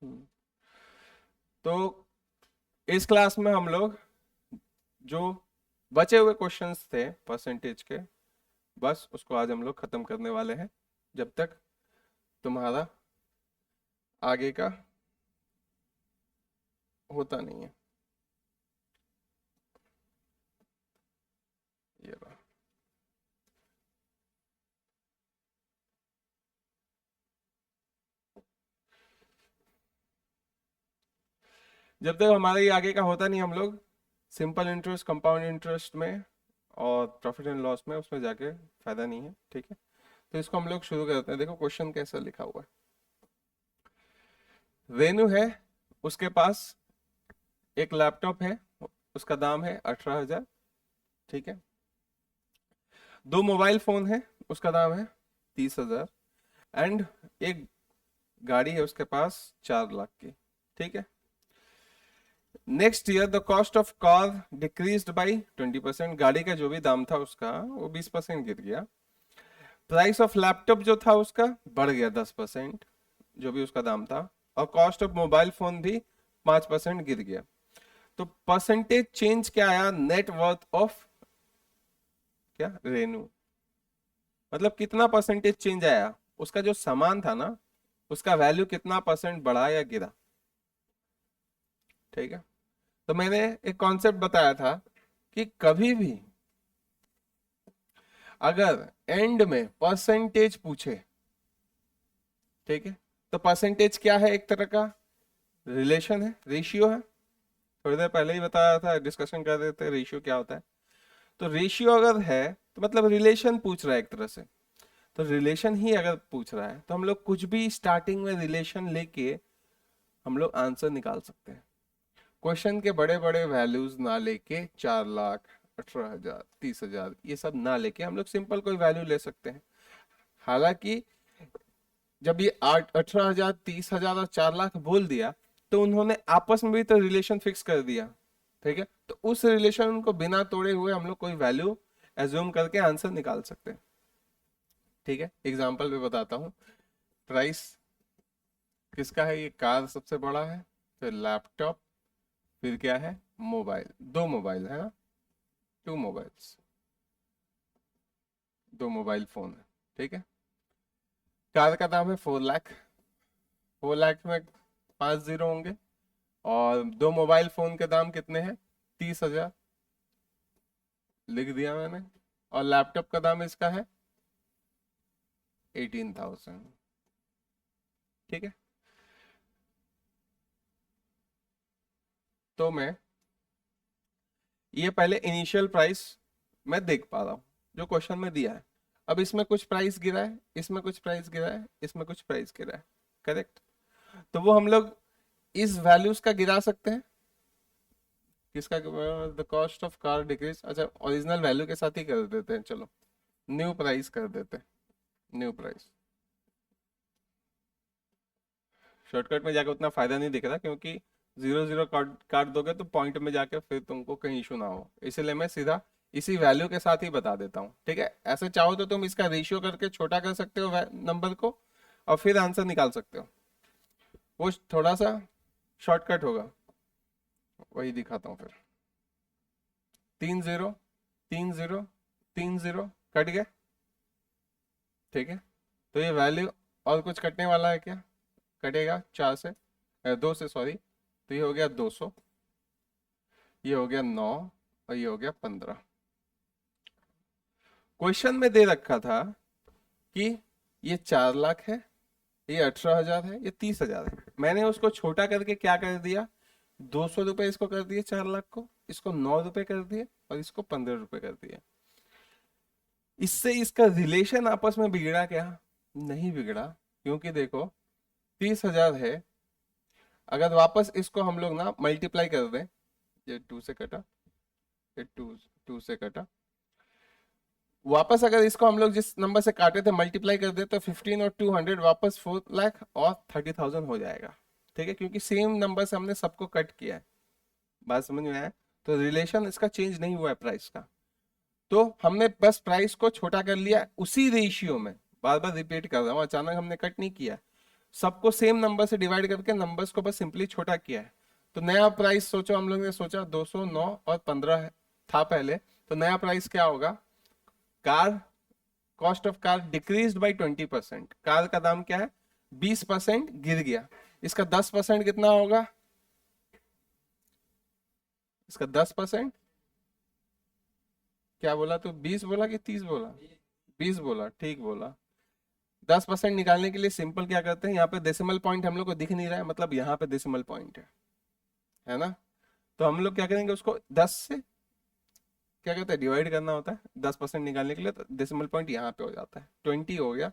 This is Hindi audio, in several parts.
हम्म, तो इस क्लास में हम लोग जो बचे हुए क्वेश्चंस थे परसेंटेज के, बस उसको आज हम लोग खत्म करने वाले हैं, जब तक तुम्हारा आगे का होता नहीं है। ये रहा। जब तक हमारा ये आगे का होता नहीं, हम लोग सिंपल इंटरेस्ट, कंपाउंड इंटरेस्ट में और प्रॉफिट एंड लॉस में उसमें जाके फायदा नहीं है, ठीक है। तो इसको हम लोग शुरू करते हैं। देखो क्वेश्चन कैसा लिखा हुआ है। रेनू है, उसके पास एक लैपटॉप है, उसका दाम है 18,000, ठीक है। दो मोबाइल फोन है, उसका दाम है 30,000। एंड एक गाड़ी है उसके पास 4 लाख की, ठीक है। Next year the cost of car decreased by 20%, गाड़ी का जो भी दाम था उसका वो 20% गिर गया। प्राइस ऑफ लैपटॉप जो था उसका बढ़ गया 10%, जो भी उसका दाम था। और कॉस्ट ऑफ मोबाइल फोन भी 5% गिर गया। तो परसेंटेज चेंज क्या आया, नेट वर्थ ऑफ क्या रेनू, मतलब कितना परसेंटेज चेंज आया, उसका जो सामान था ना उसका वैल्यू कितना परसेंट बढ़ा या गिरा, ठीक है। तो मैंने एक कॉन्सेप्ट बताया था कि कभी भी अगर एंड में परसेंटेज पूछे, ठीक है, तो परसेंटेज क्या है, एक तरह का रिलेशन है, रेशियो है। थोड़ी देर पहले ही बताया था, डिस्कशन कर रहे थे रेशियो क्या होता है। तो रेशियो अगर है तो मतलब रिलेशन पूछ रहा है एक तरह से। तो रिलेशन ही अगर पूछ रहा है तो हम लोग कुछ भी स्टार्टिंग में रिलेशन लेके हम लोग आंसर निकाल सकते हैं। क्वेश्चन के बड़े बड़े वैल्यूज ना लेके 4 लाख, 18,000, 30,000 ये सब ना लेके हम लोग सिंपल कोई वैल्यू ले सकते हैं। हालांकि जब ये 18,000, 30,000 और 4 लाख बोल दिया तो उन्होंने आपस में भी तो रिलेशन फिक्स कर दिया, ठीक है। तो उस रिलेशन को बिना तोड़े हुए हम लोग कोई वैल्यू एज्यूम करके आंसर निकाल सकते हैं, ठीक है। एग्जाम्पल भी बताता हूँ। प्राइस किसका है, ये कार सबसे बड़ा है, फिर लैपटॉप, फिर क्या है, मोबाइल। दो मोबाइल है ना, टू मोबाइल्स, दो मोबाइल फोन है, ठीक है। कार का दाम है 4 लाख, 4 लाख में 5 जीरो होंगे। और दो मोबाइल फोन के दाम कितने हैं, 30,000, लिख दिया मैंने। और लैपटॉप का दाम इसका है 18,000, ठीक है। तो मैं ये पहले इनिशियल प्राइस मैं देख पा रहा हूँ जो क्वेश्चन में दिया है। अब इसमें कुछ प्राइस गिरा है, इसमें कुछ प्राइस गिरा है, इसमें कुछ प्राइस गिरा है, करेक्ट। तो वो हम लोग इस वैल्यूज का गिरा सकते हैं। किसका, the cost of car decrease, अच्छा ओरिजिनल वैल्यू के साथ ही कर देते हैं, चलो न्यू प्राइस कर देते हैं, न्यू प्राइस। शॉर्टकट में जाके उतना फायदा नहीं दिख रहा क्योंकि जीरो जीरो काट काट दोगे तो पॉइंट में जाके फिर तुमको कहीं इशू ना हो, इसलिए मैं सीधा इसी वैल्यू के साथ ही बता देता हूँ, ठीक है। ऐसे चाहो तो तुम इसका रेशियो करके छोटा कर सकते हो नंबर को, और फिर आंसर निकाल सकते हो। वो थोड़ा सा शॉर्टकट होगा, वही दिखाता हूँ फिर। 3 जीरो, 3 जीरो, 3 जीरो कट गया, ठीक है। तो ये वैल्यू और कुछ कटने वाला है क्या, कटेगा 4 से, 2 से सॉरी। तो ये हो गया 200, ये हो गया 9, और ये हो गया 15। क्वेश्चन में दे रखा था कि ये 4 लाख है, ये 18,000 है, ये 30,000 है। मैंने उसको छोटा करके क्या कर दिया, 200 रुपए इसको कर दिए 4 लाख को, इसको 9 रुपए कर दिए, और इसको 15 रुपए कर दिए। इससे इसका रिलेशन आपस में बिगड़ा क्या, नहीं बिगड़ा। क्योंकि देखो 30,000 है, अगर वापस इसको हम लोग ना मल्टीप्लाई कर दें, ये 2 से कटा, ये 2 से कटा, वापस अगर इसको हम लोग जिस नंबर से काटे थे मल्टीप्लाई कर दे तो 15 और 200 वापस 4 लाख और 30,000 हो जाएगा, ठीक है। क्योंकि सेम नंबर से हमने सबको कट किया है, बात समझ में आया। तो रिलेशन इसका चेंज नहीं हुआ है प्राइस का। तो हमने बस प्राइस को छोटा कर लिया उसी रेशियो में, बार बार रिपीट कर रहा हूँ, अचानक हमने कट नहीं किया। सबको सेम नंबर से डिवाइड करके नंबर्स को बस सिंपली छोटा किया है। तो नया प्राइस सोचो, हम लोग ने सोचा 209 और 15 था पहले, तो नया प्राइस क्या होगा? Car cost of car decreased bye 20%। Car का दाम क्या है? 20% गिर गया। इसका 10% कितना होगा? इसका 10%, क्या बोला तू? 20 बोला कि 30 बोला? 20 बोला, ठीक बोला। 10% निकालने के लिए सिंपल क्या करते हैं, यहाँ पे डेसिमल पॉइंट हम लोग को दिख नहीं रहा है, मतलब यहाँ पे डेसिमल पॉइंट है ना? तो हम लोग क्या करेंगे, उसको 10 से क्या कहते हैं, डिवाइड करना होता है 10% निकालने के लिए। तो डेसिमल पॉइंट यहाँ पे हो जाता है, 20 हो गया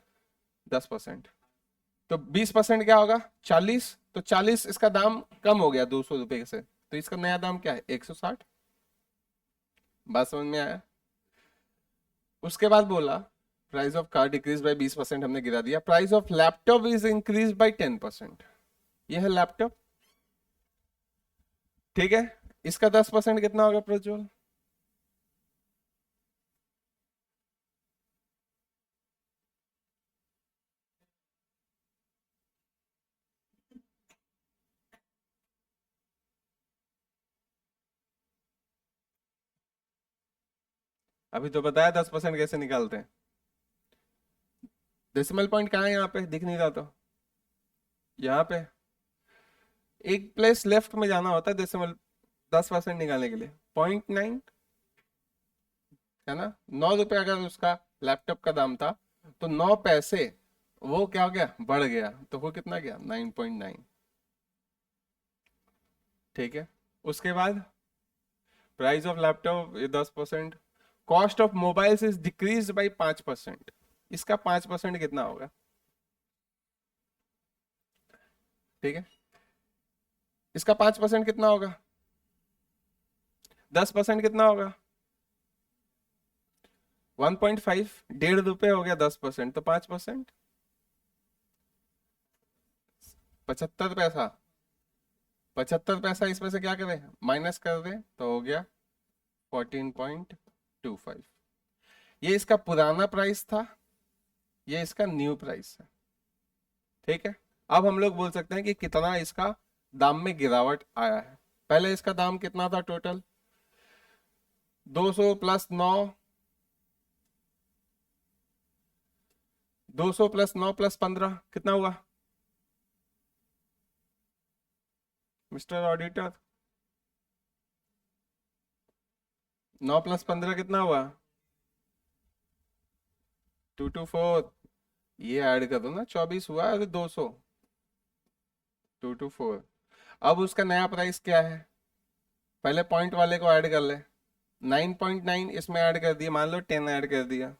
10%। तो 20% क्या होगा? 40। तो 40 इसका दाम कम हो गया 200 रुपए से, तो इसका नया दाम क्या है? 160। बात समझ में आया? उसके बाद बोला price of car decrease by 20%, हमने गिरा दिया। Price of laptop is increase bye 10%। ये है लैपटॉप, ठीक है। इसका 10% कितना होगा प्रज्वल? अभी तो बताया 10% कैसे निकालते हैं। डेसिमल पॉइंट कहाँ है? यहाँ पे दिख नहीं रहा, तो यहाँ पे एक प्लेस लेफ्ट में जाना होता है डेसिमल 10% निकालने के लिए। 0.9 है ना? 9 रुपए अगर उसका लैपटॉप का दाम था, तो 9 पैसे वो क्या हो गया? बढ़ गया। तो वो कितना गया? 9.9। ठीक है। उसके बाद price of laptop 10%। Cost of mobiles is decrease by 5%। इसका 5% कितना होगा? ठीक है। इसका 5% कितना होगा? 10% कितना होगा? 1.5। 1.5 रुपए हो गया 10%, तो 5% 75 पैसा। 75 पैसा इसमें से क्या करें? माइनस कर दें, तो हो गया 14.25। ये इसका पुराना प्राइस था, ये इसका न्यू प्राइस है। ठीक है। अब हम लोग बोल सकते हैं कि कितना इसका दाम में गिरावट आया है। पहले इसका दाम कितना था टोटल? 200 प्लस 9, 200 प्लस 9 प्लस 15 कितना हुआ मिस्टर ऑडिटर? 9 प्लस 15 कितना हुआ? 224। ये ऐड कर दो ना, 24 हुआ। अरे 200, 224। अब उसका नया प्राइस क्या है? पहले पॉइंट वाले को ऐड कर ले। 9.9 इसमें ऐड कर दिया, मान लो 10 ऐड कर दिया,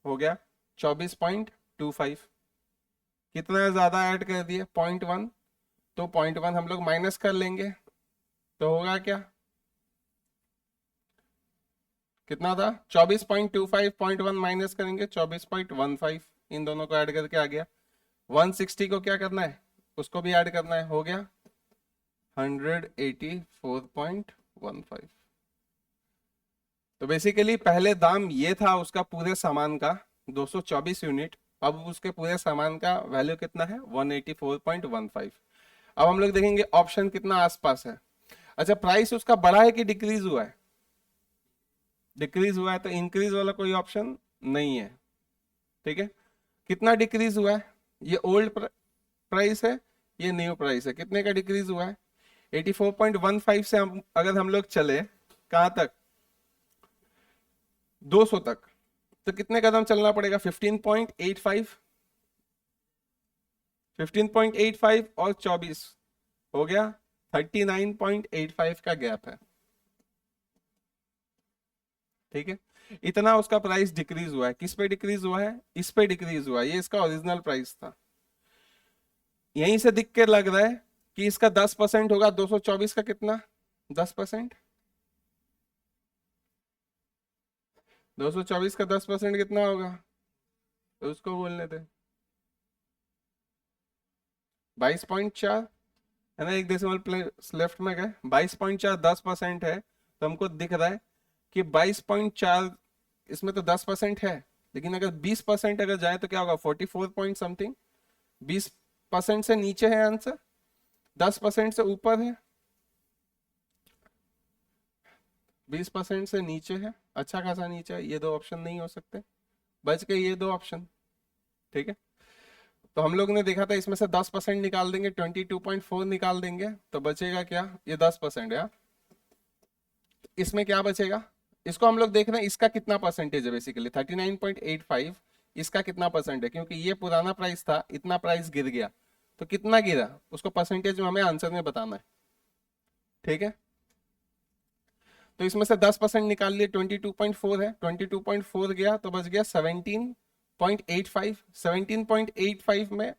हो गया 24.25। कितना ज्यादा ऐड कर दिया? 0.1। तो 0.1 हम लोग माइनस कर लेंगे, तो होगा क्या? कितना था? 24.25, 0.1 माइनस करेंगे 24.15। इन दोनों को ऐड करके आ गया। 160 को क्या करना है? उसको भी ऐड करना है, हो गया 184.15। तो बेसिकली पहले दाम ये था उसका पूरे सामान का 224 यूनिट। अब उसके पूरे सामान का वैल्यू कितना है? 184.15। अब हम लोग देखेंगे ऑप्शन कितना आसपास है। अच्छा, प्राइस उसका बढ़ा है कि डिक्रीज हुआ है? डिक्रीज हुआ है, तो इंक्रीज वाला कोई ऑप्शन नहीं है। ठीक है। कितना डिक्रीज हुआ है? ये ओल्ड प्राइस है, ये न्यू प्राइस है। कितने का डिक्रीज हुआ है? 84.15 से अगर हम लोग चले कहां तक? 200 तक, तो कितने कदम चलना पड़ेगा? 15.85। 15.85 और 24 हो गया 39.85 का गैप है। ठीक है। इतना उसका प्राइस डिक्रीज हुआ है। किस पे डिक्रीज हुआ है? इस पे डिक्रीज हुआ है। ये इसका ओरिजिनल प्राइस था। यहीं से दिख के लग रहा है कि इसका 10% होगा 224 का। कितना? 10%। 224 का 10% कितना होगा? तो उसको बोलने दे 22.4, है ना? एक डेसिमल प्लेस लेफ्ट में गए। 22.4 10% है, तो हमको दिख रहा है कि 22.4 इसमें तो 10% है, लेकिन अगर 20% अगर जाए तो क्या होगा? 44 पॉइंट समथिंग। 20 10% से नीचे है आंसर, 10% से ऊपर है, 20% से नीचे है, अच्छा खासा नीचे है, ये दो ऑप्शन नहीं हो सकते, बच गए ये दो ऑप्शन। ठीक है, तो हम लोग ने देखा था इसमें से 10% निकाल देंगे, 22.4 निकाल देंगे तो बचेगा क्या, ये 10% है। इसमें क्या बचेगा, इसको हम लोग देख रहे हैं इसका कितना परसेंटेज है, बेसिकली 39.85, इसका कितना परसेंट है, क्योंकि ये पुराना प्राइस था, इतना प्राइस गिर गया, तो कितना गिरा उसको परसेंटेज में हमें आंसर में बताना है। ठीक है, तो इसमें से 10% निकाल लिए, 22.4 है, 22.4 गया तो बच गया 17.85, 17.85 में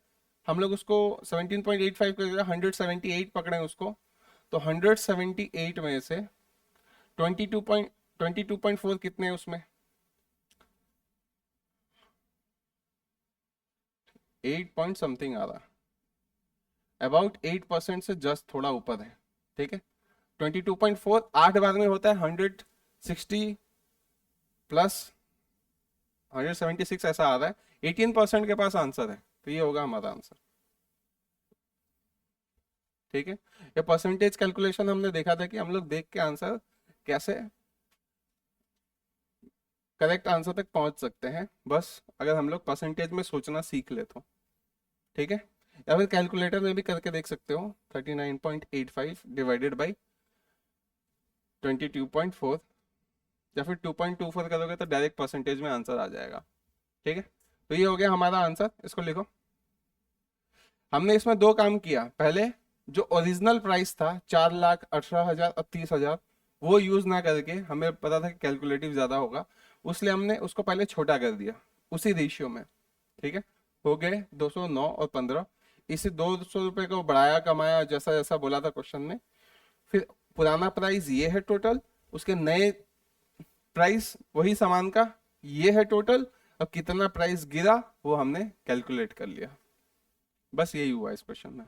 हम लोग उसको 17.85 कर दिया, 178 पकड़े उसको, तो 178 में से 22.4 कितने हैं उसमें, 8 पॉइंट समथिंग आ रहा, अबाउट 8% से जस्ट थोड़ा ऊपर है। ठीक है, 22.4 8 बार में होता है 160 प्लस 176 ऐसा आ रहा है, 18% के पास आंसर है, तो ये होगा हमारा आंसर। ठीक है, ये परसेंटेज कैलकुलेशन हमने देखा था कि हम लोग देख के आंसर कैसे करेक्ट आंसर तक पहुंच सकते हैं, बस अगर हम लोग परसेंटेज में सोचना सीख ले तो। ठीक है, या फिर कैलकुलेटर में भी करके देख सकते हो, 39.85 डिवाइडेड बाई 22.4, या फिर 2.24 करोगे तो डायरेक्ट परसेंटेज में आंसर आ जाएगा। ठीक है, तो ये हो गया हमारा आंसर, इसको लिखो। हमने इसमें दो काम किया, पहले जो ओरिजिनल प्राइस था 4,18,000 और 30,000, वो यूज ना करके, हमें पता था कि कैलकुलेटिव ज्यादा होगा, उसलिए हमने उसको पहले छोटा कर दिया उसी रेशियो में। ठीक है, हो गए 209 और 15, इसे 200 रुपए को बढ़ाया कमाया जैसा जैसा बोला था क्वेश्चन में, फिर पुराना प्राइस ये है टोटल, उसके नए प्राइस वही सामान का ये है टोटल, और कितना प्राइस गिरा वो हमने कैलकुलेट कर लिया, बस यही हुआ इस क्वेश्चन में।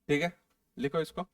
ठीक है, लिखो इसको।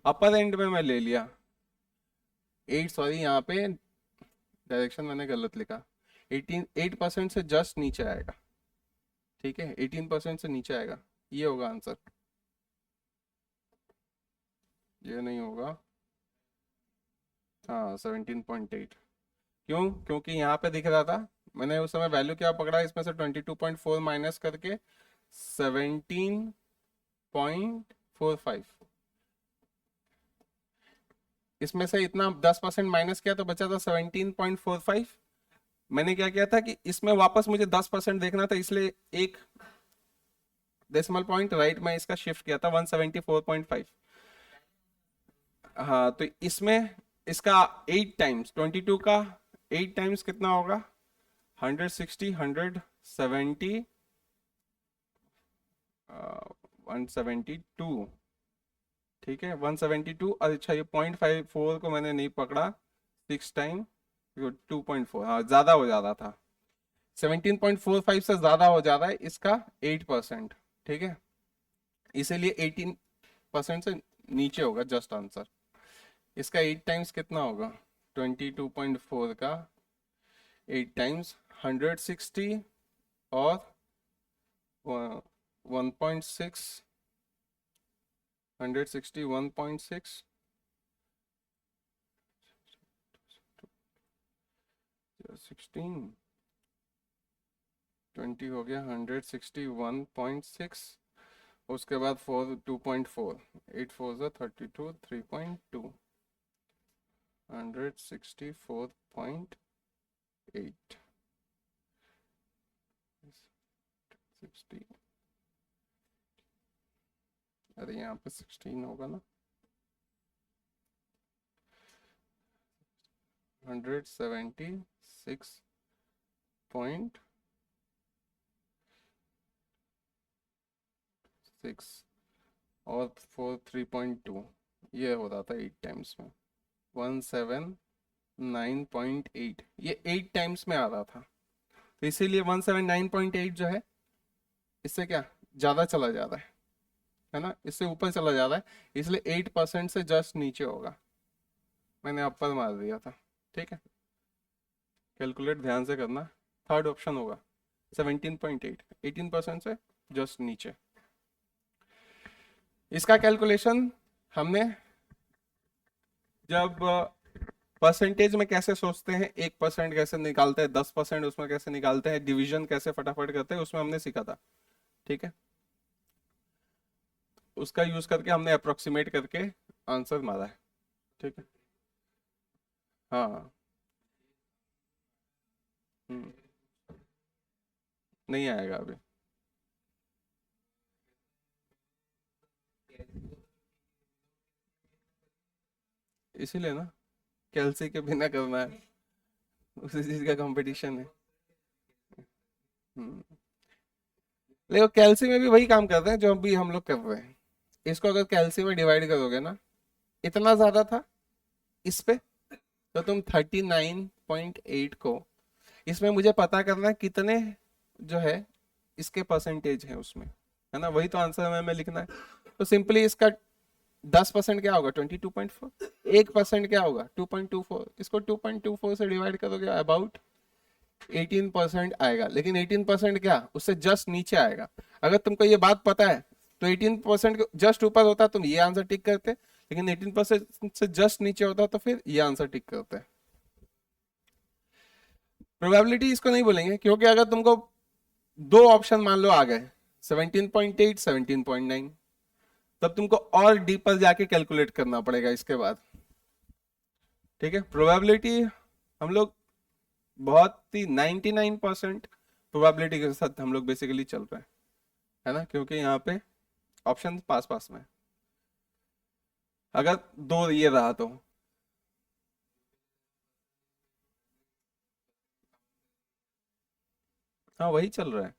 अपर एंड में मैं ले लिया 8, सॉरी यहाँ पे डायरेक्शन मैंने गलत लिखा, 8% से जस्ट नीचे आएगा। ठीक है, 18% से नीचे आएगा, ये होगा आंसर, ये नहीं होगा। हाँ 17.8, क्यों, क्योंकि यहाँ पे दिख रहा था, मैंने उस समय वैल्यू क्या पकड़ा, इसमें से 22.4 माइनस करके 17.45, इसमें से इतना 10% माइनस किया तो बचा था 17.45। मैंने क्या किया था कि इसमें वापस मुझे 10% देखना था, इसलिए एक डेसिमल पॉइंट राइट में इसका शिफ्ट किया था 174.5। हाँ, तो इसमें इसका 8 टाइम्स 22 का 8 टाइम्स कितना होगा, 160, 170, 172। ठीक है, 172, अच्छा ये 0.54 को मैंने नहीं पकड़ा, 6 टाइम 2.4, हाँ ज्यादा हो जा रहा था, 17.45 से ज्यादा हो जा रहा है इसका 8%। ठीक है, इसीलिए 18% से नीचे होगा जस्ट आंसर। इसका 8 टाइम्स कितना होगा, 22.4 का 8 टाइम्स 160 और 1.6, 160 1.6, 16, 20 हो गया 161.6, उसके बाद 4 2.4, 8 4 32, 3.2, 164.8 60, अरे यहाँ पे 16 होगा ना, 176.6 और 4 3.2, ये हो रहा था 8 टाइम्स में, 179.8, ये 8 टाइम्स में आ रहा था, तो इसीलिए 179.8 जो है इससे क्या ज़्यादा चला जा रहा है ना, इससे ऊपर चला जा रहा है, इसलिए 8% से जस्ट नीचे होगा, मैंने अपर मार दिया था। ठीक है, कैलकुलेट ध्यान से करना, थर्ड ऑप्शन होगा 17.8, 18% से जस्ट नीचे। इसका कैलकुलेशन हमने जब परसेंटेज में कैसे सोचते हैं, 1% कैसे निकालते हैं, 10% उसमें कैसे निकालते हैं, डिवीजन कैसे फटाफट करते हैं, उसमें हमने सीखा था। ठीक है, उसका यूज करके हमने अप्रोक्सीमेट करके आंसर मारा है। ठीक है, हाँ। हम्म, नहीं आएगा अभी, इसीलिए ना कैलसी के बिना करना है, उसी चीज का कंपटीशन है। हम्म, देखो कैलसी में भी वही काम करते हैं जो अभी हम लोग कर रहे हैं, इसको अगर कैलसी में डिवाइड करोगे ना, इतना ज्यादा था इस पे, तो तुम 39.8 को इसमें मुझे पता करना है कितने जो है इसके परसेंटेज है उसमें, है ना, वही तो आंसर में लिखना है। तो सिंपली इसका 10% क्या होगा 22.4, 1% क्या होगा 2.24, इसको 2.24 से डिवाइड करोगे अबाउट 18% आएगा, लेकिन 18% क्या उससे जस्ट नीचे आएगा। अगर तुमको ये बात पता है तो 18% जस्ट ऊपर होता तुम ये आंसर टिक करते, लेकिन 18% से जस्ट नीचे होता तो फिर ये आंसर टिक करते। प्रोबेबिलिटी इसको नहीं बोलेंगे, क्योंकि अगर तुमको दो ऑप्शन मान लो आ गए 17.8 17.9, तब तुमको और डीपर जाके कैलकुलेट करना पड़ेगा इसके बाद। ठीक है, प्रोबेबिलिटी हम लोग बहुत ही 99% प्रोबेबिलिटी के साथ हम लोग बेसिकली चल रहे हैं, है ना, क्योंकि यहाँ पे ऑप्शन पास पास में, अगर दो ये रहा तो हाँ वही चल रहा है।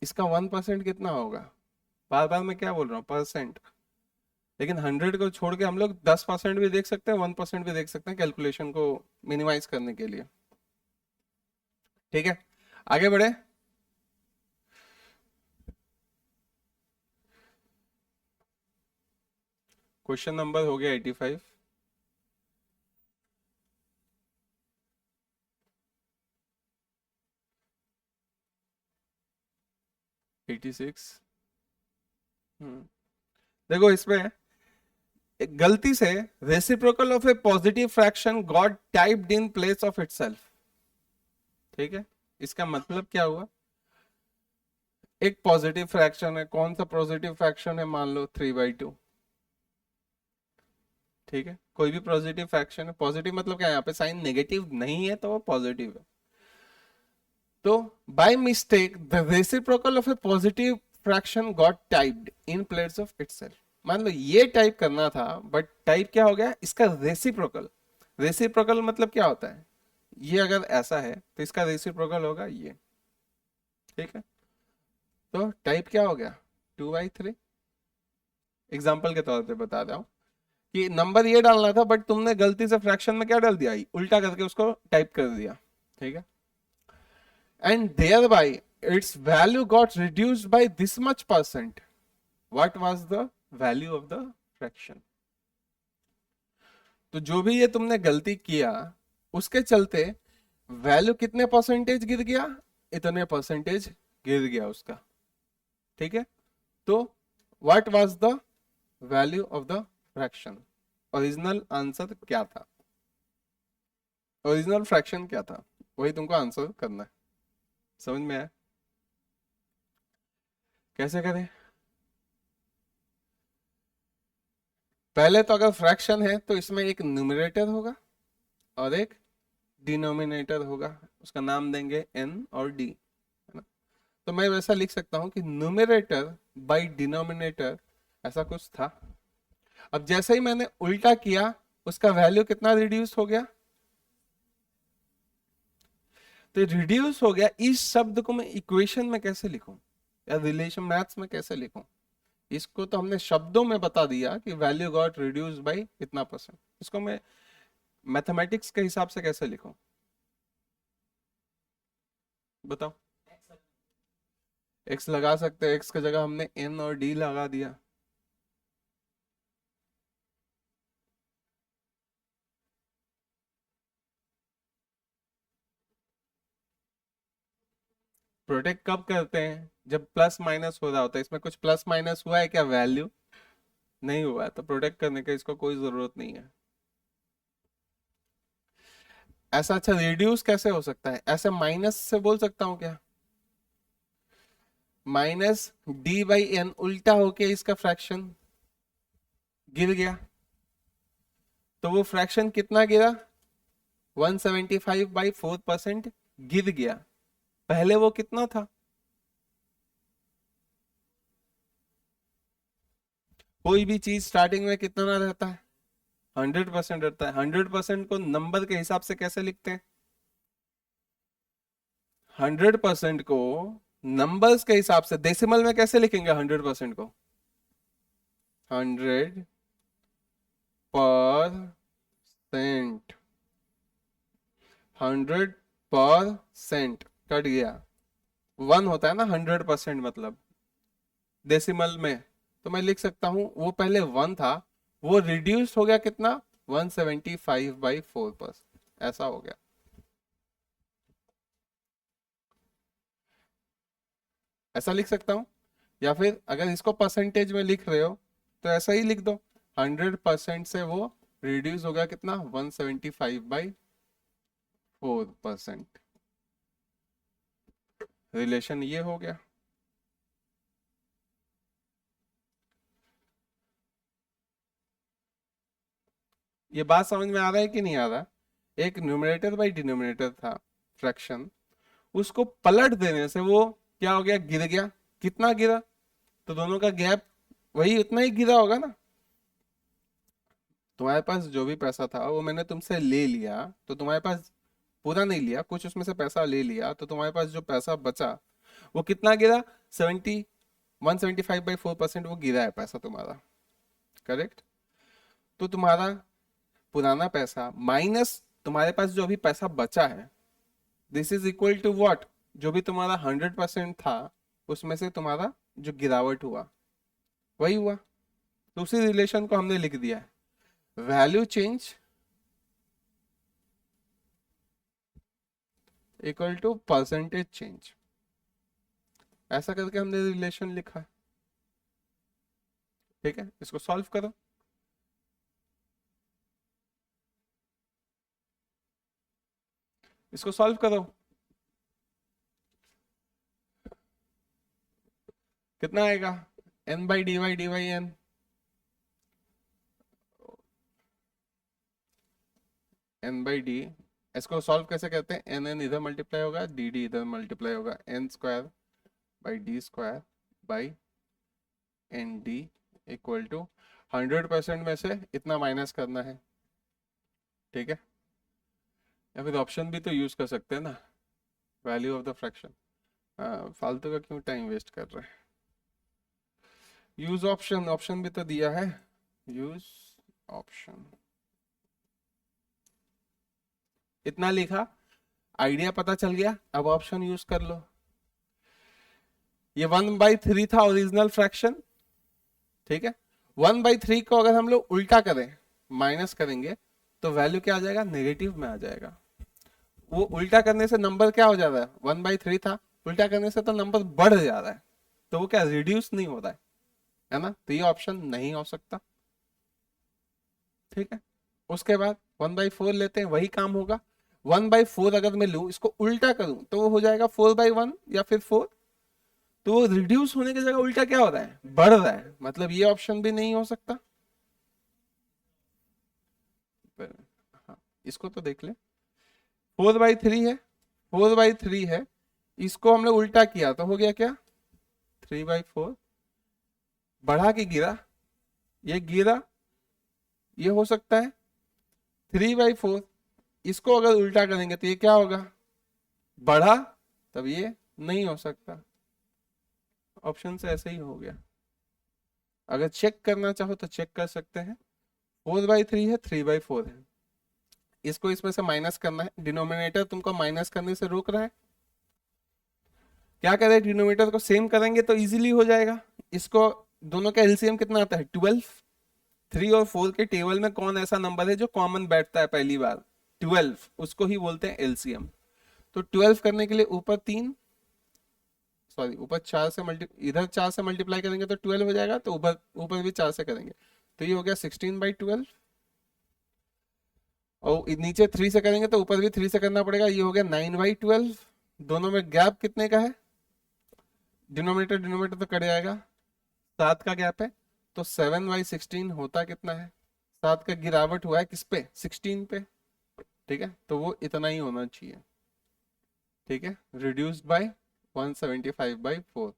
इसका 1% कितना होगा, बार बार मैं क्या बोल रहा हूँ परसेंट, लेकिन 100 को छोड़ के हम लोग 10% भी देख सकते हैं, 1% भी देख सकते हैं कैलकुलेशन को मिनिमाइज करने के लिए। ठीक है, आगे बढ़े। क्वेश्चन नंबर हो गया 85। 86। देखो इसमें एक गलती से reciprocal of A positive fraction got typed in place of itself. ठीक है, इसका मतलब क्या हुआ, एक पॉजिटिव फ्रैक्शन है, कौन सा पॉजिटिव फ्रैक्शन है, मान लो 3/2। ठीक है, कोई भी पॉजिटिव फ्रैक्शन है, पॉजिटिव मतलब क्या है, यहाँ पे साइन नेगेटिव नहीं है तो वो पॉजिटिव है। तो by mistake the reciprocal of A positive fraction got typed in place of itself. मान लो ये टाइप करना था, बट टाइप क्या हो गया इसका रेसिप्रोकल। रेसिप्रोकल मतलब क्या होता है, ये अगर ऐसा है तो इसका रेसिप्रोकल होगा ये। ठीक है, तो टाइप क्या हो गया 2/3। एग्जाम्पल के तौर पे बता रहा हूँ कि नंबर ये डालना था, बट तुमने गलती से फ्रैक्शन में क्या डाल दिया, उल्टा करके उसको टाइप कर दिया। ठीक है, and thereby its value got reduced by this much percent. What was the value of the fraction? तो जो भी ये तुमने गलती किया उसके चलते वैल्यू कितने परसेंटेज गिर गया, इतने परसेंटेज गिर गया उसका। ठीक है, तो what was the value of the fraction, original answer क्या था, ओरिजिनल फ्रैक्शन क्या था, वही तुमको आंसर करना है। समझ में आया, कैसे करें। पहले तो अगर फ्रैक्शन है तो इसमें एक न्यूमरेटर होगा और एक डिनोमिनेटर होगा, उसका नाम देंगे n और d, है ना। तो मैं वैसा लिख सकता हूं कि न्यूमरेटर बाय डिनोमिनेटर, ऐसा कुछ था। अब जैसे ही मैंने उल्टा किया उसका वैल्यू कितना रिड्यूस हो गया, तो रिड्यूस हो गया। इस शब्द को मैं इक्वेशन में कैसे लिखूं या रिलेशन मैथ्स में कैसे लिखूं? इसको तो हमने शब्दों में बता दिया कि वैल्यू गॉट रिड्यूस बाय इतना परसेंट, इसको मैं मैथमेटिक्स के हिसाब से कैसे लिखूं बताओ। एक्स लगा सकते हैं, एक्स की जगह हमने एन और डी लगा दिया। प्रोटेक्ट कब करते हैं? जब प्लस माइनस हो रहा होता है। इसमें कुछ प्लस माइनस हुआ है क्या? वैल्यू नहीं हुआ है, तो प्रोटेक्ट करने का इसको कोई जरूरत नहीं है। ऐसा अच्छा रिड्यूस कैसे हो सकता है? ऐसे माइनस से बोल सकता हूं क्या? माइनस डी बाई एन उल्टा होके इसका फ्रैक्शन गिर गया, तो वो फ्रैक्शन कितना गिरा? 175/4% गिर गया। पहले वो कितना था? कोई भी चीज स्टार्टिंग में कितना ना रहता है? 100% रहता है। 100% को नंबर के हिसाब से कैसे लिखते हैं? 100% को नंबर्स के हिसाब से डेसिमल में कैसे लिखेंगे? 100% को 100%, 100% कट गया। 1 होता है ना 100% मतलब डेसिमल में। तो मैं लिख सकता हूं वो पहले 1 था, वो रिड्यूस हो गया कितना? 175/4%, ऐसा हो गया। ऐसा लिख सकता हूं, या फिर अगर इसको परसेंटेज में लिख रहे हो तो ऐसा ही लिख दो। 100% से वो रिड्यूस हो गया कितना? 175/4%। रिलेशन ये हो गया। ये बात समझ में आ रहा है कि नहीं आ रहा? एक न्यूमरेटर बाई डिनोमिनेटर था फ्रैक्शन, उसको पलट देने से वो क्या हो गया? गिर गया। कितना गिरा? तो दोनों का गैप वही उतना ही गिरा होगा ना। तुम्हारे पास जो भी पैसा था वो मैंने तुमसे ले लिया, तो तुम्हारे पास पूरा नहीं लिया, कुछ उसमें से पैसा ले लिया, तो तुम्हारे पास जो पैसा बचा वो कितना गिरा? 175/4% वो गिरा है पैसा तुम्हारा, करेक्ट। तो तुम्हारा पुराना पैसा माइनस तुम्हारे पास जो अभी पैसा बचा है, this is equal to what? जो भी तुम्हारा 100% था उसमें से तुम्हारा जो गिरावट हुआ वही हुआ। तो उसी रिलेशन को हमने लिख दिया है, value change equal to percentage change. ऐसा करके हमने रिलेशन लिखा है। ठीक है, इसको सॉल्व करो। इसको सॉल्व करो। कितना आएगा? n/dy/dy n। n/d, इसको सॉल्व कैसे करते हैं? n इधर मल्टीप्लाई होगा, dd इधर मल्टीप्लाई होगा, n² /d² इक्वल टू 100% में से इतना माइनस करना है। ठीक है, या फिर ऑप्शन भी तो यूज कर सकते हैं ना, वैल्यू ऑफ द फ्रैक्शन। फालतू का क्यों टाइम वेस्ट कर रहे हैं? यूज ऑप्शन, ऑप्शन भी तो दिया है, यूज ऑप्शन। इतना लिखा, आइडिया पता चल गया, अब ऑप्शन यूज कर लो। ये 1/3 था ओरिजिनल फ्रैक्शन, ठीक है। 1/3 को अगर हम लोग उल्टा करें, माइनस करेंगे, तो वैल्यू क्या आ जाएगा? नेगेटिव में आ जाएगा। वो उल्टा करने से नंबर क्या हो जाता है? 1/3 था, उल्टा करने से तो नंबर बढ़ जा रहा है, तो वो क्या रिड्यूस नहीं हो रहा है ना। तो ये ऑप्शन नहीं हो सकता। ठीक है, उसके बाद 1/4 लेते हैं, वही काम होगा। 1/4 अगर मैं लूं, इसको उल्टा करूं, तो वो हो जाएगा 4/1 या फिर 4। तो वो रिड्यूस होने की जगह उल्टा क्या हो रहा है? बढ़ रहा है, मतलब ये ऑप्शन भी नहीं हो सकता। इसको तो देख ले, 4/3 है, 4/3 है, इसको हमने उल्टा किया तो हो गया क्या 3/4, बढ़ा के गिरा, ये गिरा, ये हो सकता है 3/4, इसको अगर उल्टा करेंगे तो ये क्या होगा, बढ़ा, तब ये नहीं हो सकता। ऑप्शन से ऐसे ही हो गया। अगर चेक करना चाहो तो चेक कर सकते हैं, 4/3 है, 3/4 है, इसको इसमें से माइनस करना है, डिनोमिनेटर तुमको माइनस करने से रोक रहा है, क्या करें, डिनोमिनेटर को सेम करेंगे तो इजीली हो जाएगा। इसको दोनों का एलसीएम कितना आता है 12, 3 और 4 के टेबल में कौन ऐसा नंबर है जो कॉमन बैठता है पहली बार, 12, उसको ही बोलते हैं एलसीएम। तो 12 करने के लिए ऊपर 3, सॉरी ऊपर 4 से इधर 4 से मल्टीप्लाई करेंगे तो 12 हो जाएगा, तो ऊपर ऊपर भी 4 से करेंगे तो ये हो गया 16/12, और नीचे 3 से करेंगे तो ऊपर भी 3 से करना पड़ेगा, ये हो गया 9/12। दोनों में गैप कितने का है, डिनोमिनेटर डिनोमिनेटर तो कट जाएगा, 7 का गैप है, तो 7/16 होता कितना है, 7 का गिरावट हुआ है किस पे 16 पे, ठीक है, तो वो इतना ही होना चाहिए, ठीक है, रिड्यूस्ड बाय 175/4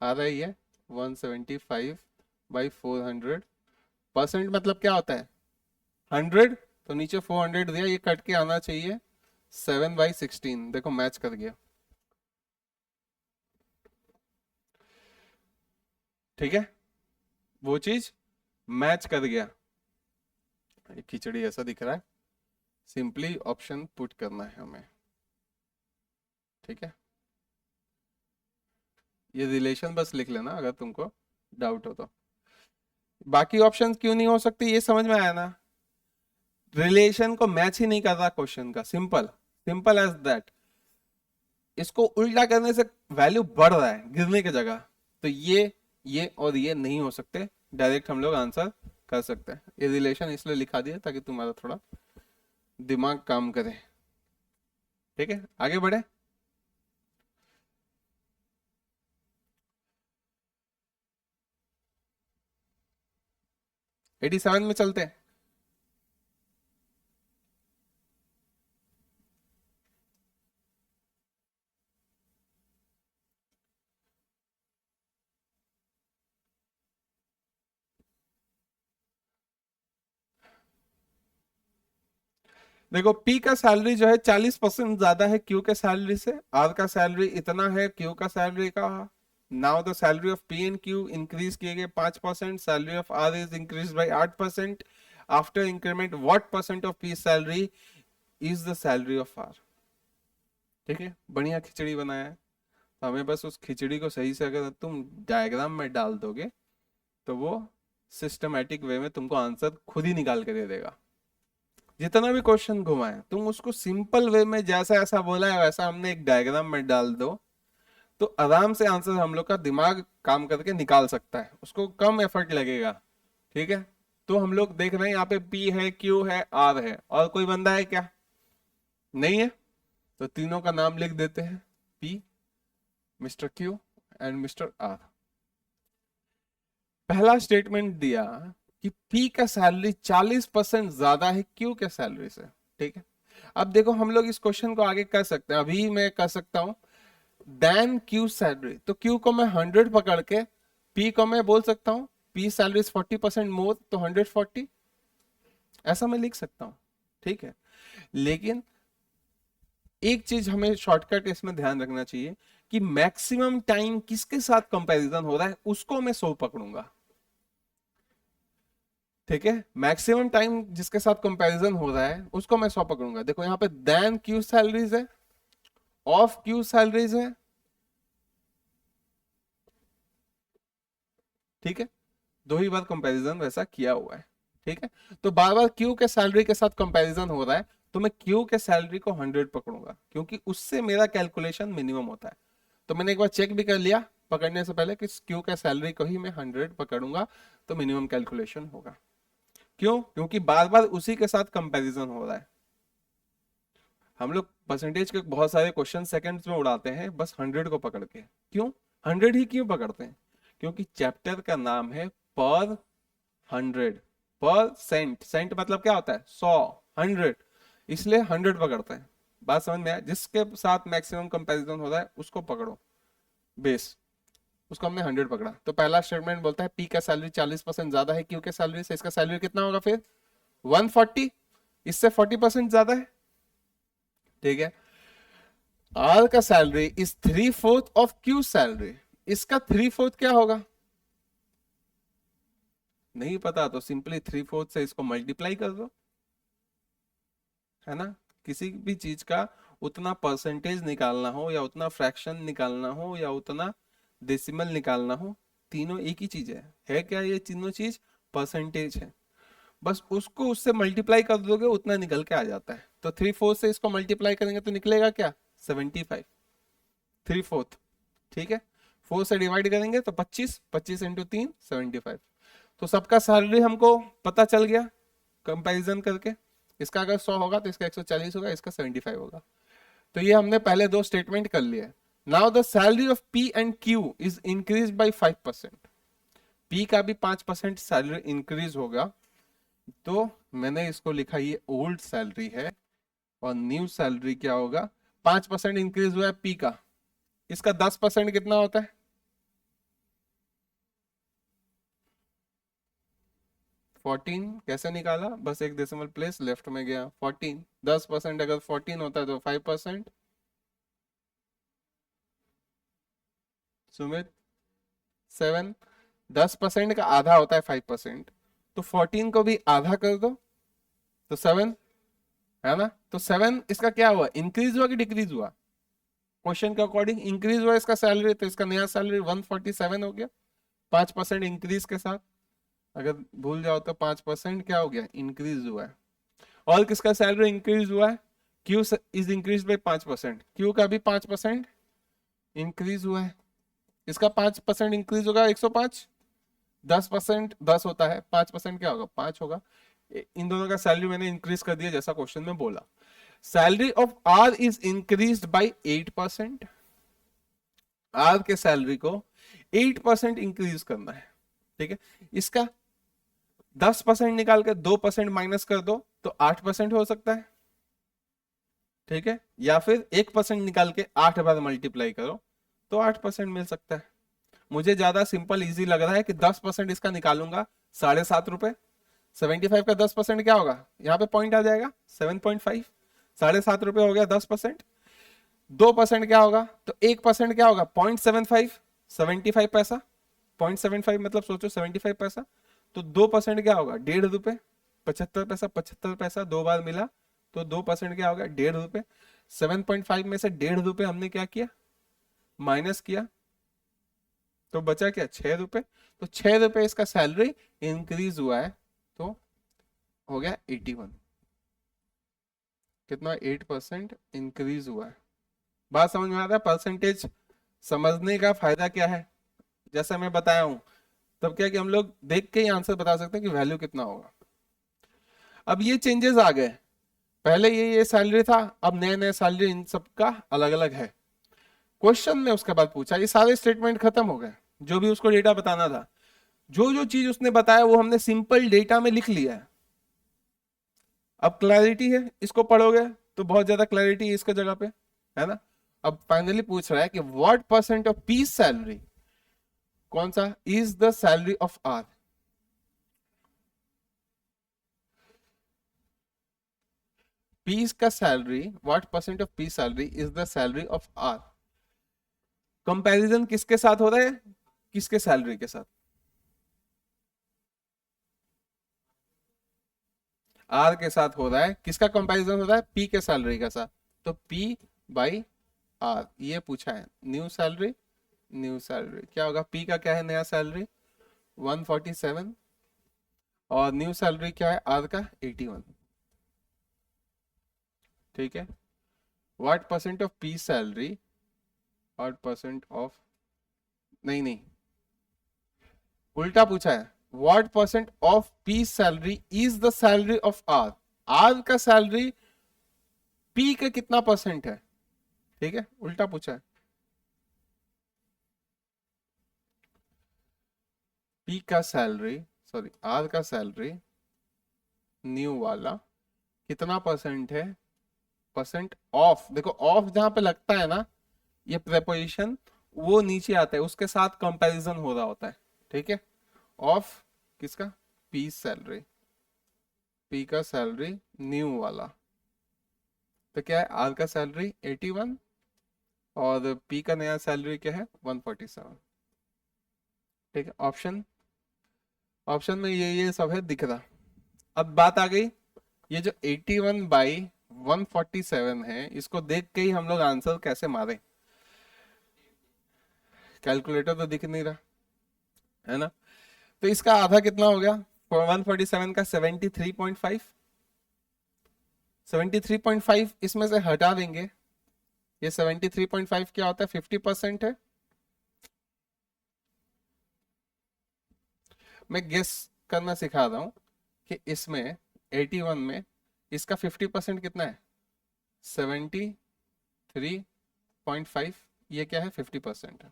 आ रही है 175/400, परसेंट मतलब क्या होता है 100, तो नीचे 400 दिया, ये कट के आना चाहिए 7/16, देखो मैच कर गया, ठीक है, वो चीज मैच कर गया। खिचड़ी ऐसा दिख रहा है, सिंपली ऑप्शन पुट करना है हमें, ठीक है, ये रिलेशन बस लिख लेना अगर तुमको डाउट हो तो। बाकी ऑप्शन क्यों नहीं हो सकती ये समझ में आया ना, रिलेशन को मैच ही नहीं कर रहा क्वेश्चन का, सिंपल सिंपल एज दैट। इसको उल्टा करने से वैल्यू बढ़ रहा है गिरने की जगह, तो ये और ये नहीं हो सकते, डायरेक्ट हम लोग आंसर कर सकते हैं। ये रिलेशन इसलिए लिखा दिया ताकि तुम्हारा थोड़ा दिमाग काम करे, ठीक है, आगे बढ़े। एटी सेवन में चलते हैं। देखो पी का सैलरी जो है 40% ज्यादा है क्यू के सैलरी से, आर का सैलरी इतना है क्यू का सैलरी का। Now the salary of P and Q increase किए गए 5%, salary of R is increase by 8%, after increment what percent of P salary is the salary of R. ठीक है, बढ़िया खिचड़ी बनाया है, तो हमें बस उस खिचड़ी को सही से अगर तुम डायग्राम में डाल दोगे तो वो सिस्टमैटिक वे में तुमको आंसर खुद ही निकाल के दे देगा। जितना भी क्वेश्चन घुमाए तुम उसको सिंपल वे में जैसा ऐसा बोला है वैसा हमने एक डायग्राम में डाल दो, तो आराम से आंसर हम लोग का दिमाग काम करके निकाल सकता है, उसको कम एफर्ट लगेगा। ठीक है, तो हम लोग देख रहे हैं यहाँ पे पी है, क्यू है, आर है, और कोई बंदा है क्या, नहीं है, तो तीनों का नाम लिख देते हैं, P, mister Q and mister R. पहला स्टेटमेंट दिया कि पी का सैलरी 40% ज्यादा है क्यू के सैलरी से। ठीक है, अब देखो हम लोग इस क्वेश्चन को आगे कर सकते हैं, अभी मैं कर सकता हूं देन क्यू सैलरी, तो क्यू को मैं 100 पकड़ के पी को मैं बोल सकता हूं पी सैलरी 40% मोर, तो 140, ऐसा मैं लिख सकता हूं। ठीक है, लेकिन एक चीज हमें शॉर्टकट इसमें ध्यान रखना चाहिए कि मैक्सिमम टाइम किसके साथ कंपैरिजन हो रहा है उसको मैं 100 पकड़ूंगा। ठीक है, मैक्सिमम टाइम जिसके साथ कंपैरिजन हो रहा है उसको मैं 100 पकड़ूंगा। देखो यहाँ पे देन क्यू सैलरीज है, ऑफ क्यू सैलरीज है, ठीक है, दो ही बार कंपैरिजन वैसा किया हुआ है। ठीक है, तो बार बार क्यू के सैलरी के साथ कंपैरिजन हो रहा है तो मैं क्यू के सैलरी को 100 पकड़ूंगा, क्योंकि उससे मेरा कैलकुलेशन मिनिमम होता है। तो मैंने एक बार चेक भी कर लिया पकड़ने से पहले कि क्यू के सैलरी को ही मैं 100 पकड़ूंगा तो मिनिमम कैलकुलेशन होगा। क्यों, क्योंकि बार बार उसी के साथ कंपैरिजन हो रहा है। हम लोग परसेंटेज के बहुत सारे क्वेश्चन सेकंड्स में उड़ाते हैं बस 100 को पकड़ के, क्यों 100 ही क्यों पकड़ते हैं, क्योंकि चैप्टर का नाम है पर 100, परसेंट, सेंट मतलब क्या होता है 100, 100, इसलिए 100 पकड़ते हैं। बात समझ में आया? जिसके साथ मैक्सिमम कंपैरिजन होता है उसको पकड़ो बेस, उसको हमने 100 पकड़ा। तो पहला स्टेटमेंट बोलता है पी का सैलरी 40% ज्यादा है क्यू के सैलरी से, इसका सैलरी कितना होगा फिर 140, इससे 40% ज्यादा है, ठीक है। आर का salary is 3/4 of Q salary, इसका 3/4 क्या होगा नहीं पता, तो सिंपली 3/4 से इसको मल्टीप्लाई कर दो, है ना। किसी भी चीज का उतना परसेंटेज निकालना हो या उतना फ्रैक्शन निकालना हो या उतना डेसिमल निकालना हो, तीनों एक ही चीज है क्या ये तीनों चीज परसेंटेज है, बस उसको उससे मल्टीप्लाई कर दोगे उतना निकल के आ जाता है। तो 3/4 से इसको मल्टीप्लाई करेंगे तो निकलेगा क्या 75, 3/4, ठीक है। 4 से डिवाइड करेंगे तो 25, 25 इंटू 3 75। तो सबका सैलरी हमको पता चल गया कंपैरिजन करके, इसका अगर 100 होगा तो इसका 140 होगा, इसका 75 होगा। तो ये हमने पहले दो स्टेटमेंट कर लिए। Now the salary of P and Q is increase by 5%, P का भी 5% सैलरी इंक्रीज होगा। तो मैंने इसको लिखा ये ओल्ड सैलरी है और न्यू सैलरी क्या होगा, 5% इंक्रीज हुआ है पी का, इसका 10% कितना होता है 14, कैसे निकाला, बस एक डेसिमल प्लेस लेफ्ट में गया 14, 10% अगर 14 होता है तो 5%, सुमित 7, 10% का आधा होता है 5%, तो 14 को भी आधा कर दो तो 7, है ना। तो 7 इसका क्या हुआ, इंक्रीज हुआ कि डिक्रीज हुआ, क्वेश्चन के अकॉर्डिंग इंक्रीज हुआ इसका सैलरी, तो इसका नया सैलरी 147 हो गया 5% इंक्रीज के साथ। अगर भूल जाओ तो 5% क्या हो गया इंक्रीज हुआ है। और किसका सैलरी इंक्रीज हुआ है, Q is increase by 5%, Q का भी 5% इंक्रीज हुआ है, इसका 5% इंक्रीज होगा 105, 10% 10 होता है, 5% क्या होगा 5 होगा। इन दोनों का सैलरी मैंने इंक्रीज कर दिया जैसा क्वेश्चन में बोला। Salary of R is increase by 8%, R के सैलरी को 8% इंक्रीज करना है, ठीक है। इसका 10% निकाल के 2% माइनस कर दो तो 8% हो सकता है, ठीक है। या फिर 1% निकाल के 8 बार मल्टीप्लाई करो तो 8% मिल सकता है। मुझे ज्यादा सिंपल इजी लग रहा है कि 10% इसका निकालूंगा 7.5 रुपए, 75 का 10% क्या होगा, यहाँ पे पॉइंट आ जाएगा 7.5, 7.5 रुपए हो गया 10%। 2% क्या होगा तो 1% क्या होगा 0.75, 75 पैसा, 0.75 मतलब सोचो 75 पैसा, तो 2% क्या होगा 1.5 रुपए, 75 पैसा, 75 पैसा 2 बार मिला तो 2% क्या होगा 1.5 रुपए। 7.5 में से 1.5 रुपए हमने क्या किया माइनस किया, तो बचा क्या 6 रुपए, तो 6 रुपए इसका सैलरी इंक्रीज हुआ है, तो हो गया 81, कितना 8% इंक्रीज हुआ है। बात समझ में आ रहा है, परसेंटेज समझने का फायदा क्या है, जैसा मैं बताया हूं तब क्या कि हम लोग देख के ही आंसर बता सकते हैं कि वैल्यू कितना होगा। अब ये चेंजेस आ गए, पहले ये सैलरी था, अब नए नए सैलरी इन सबका अलग अलग है। क्वेश्चन में उसके बाद पूछा, ये सारे स्टेटमेंट खत्म हो गए, जो भी उसको डेटा बताना था, जो जो चीज उसने बताया वो हमने सिंपल डेटा में लिख लिया है। अब क्लैरिटी है, इसको पढ़ोगे तो बहुत ज्यादा क्लैरिटी है इसके जगह पे, है ना। अब फाइनली पूछ रहा है कि what percent of P salary, कौन सा is the salary of R, P का salary, what percent of P salary is the salary of R. Comparison किसके साथ हो रहा है, किसके सैलरी के साथ, आर के साथ हो रहा है। किसका कंपैरिजन हो रहा है पी के सैलरी के साथ, तो पी बाई आर ये पूछा है। न्यू सैलरी, न्यू सैलरी क्या होगा, पी का क्या है नया सैलरी 147 और न्यू सैलरी क्या है आर का 81, ठीक है। What percent of P salary, what percent of, नहीं नहीं उल्टा पूछा है, what percent of P salary is the salary of R, R का सैलरी पी का कितना परसेंट है, ठीक है, उल्टा पूछा है। पी का सैलरी, सॉरी आर का सैलरी न्यू वाला कितना परसेंट है, परसेंट ऑफ, देखो ऑफ जहां पे लगता है ना ये प्रेपोजिशन, वो नीचे आता है, उसके साथ कंपैरिजन हो रहा होता है, ठीक है। ऑफ किसका, पी सैलरी, पी का सैलरी न्यू वाला, तो क्या है आर का सैलरी 81 और पी का नया सैलरी क्या है 147, ठीक है। ऑप्शन, ऑप्शन में ये सब है दिख रहा। अब बात आ गई, ये जो 81 बाई 147 है, इसको देख के ही हम लोग आंसर कैसे मारे, कैलकुलेटर तो दिख नहीं रहा है ना, तो इसका आधा कितना हो गया 147 का 73.5, 73.5 इसमें से हटा देंगे, ये 73.5 क्या होता है 50% है। मैं गेस करना सिखा रहा हूं कि इसमें 81 में इसका 50% कितना है 73.5, ये क्या है 50% है,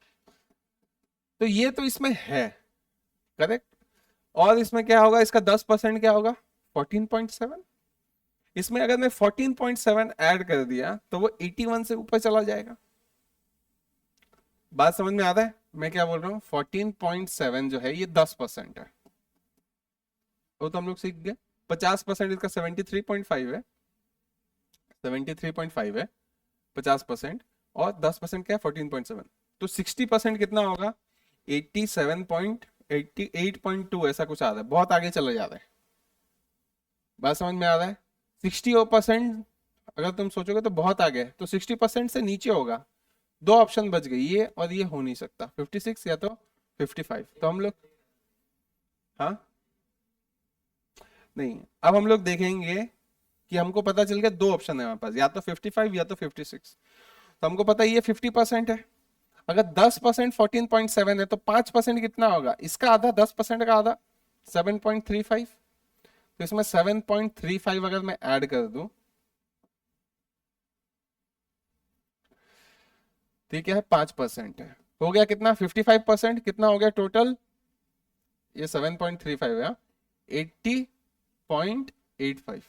तो ये तो इसमें है करेक्ट। और इसमें क्या होगा, इसका 10% क्या होगा 14.7, इसमें अगर मैं 14.7 ऐड कर दिया तो वो 81 से ऊपर चला जाएगा। बात समझ में आता है मैं क्या बोल रहा हूँ, 14.7 जो है ये 10% है, वो तो हम लोग सीख गए। 50% इसका 73.5 है, 73.5 है 50%, और 10% क्या है 14.7, तो 60% कितना होगा 87.88.2 ऐसा कुछ आ रहा है, बहुत आगे चला जा रहा है। बात समझ में आ रहा है, 60% अगर तुम सोचोगे तो बहुत आगे है, तो 60% से नीचे होगा, दो ऑप्शन बच गई, ये और ये हो नहीं सकता, 56 या तो 55, तो हम लोग, हाँ नहीं, अब हम लोग देखेंगे कि हमको पता चल गया दो ऑप्शन है हमारे पास, या तो 55 या तो 56, तो हमको पता है ये 50% है। अगर 10% 14.7 है तो 5% कितना होगा, इसका आधा 10% का आधा 7.35, तो इसमें 7.35 अगर मैं ऐड कर दूं, ठीक है 5% है, हो गया कितना 55%, कितना हो गया टोटल, ये 7.35 है 80.85,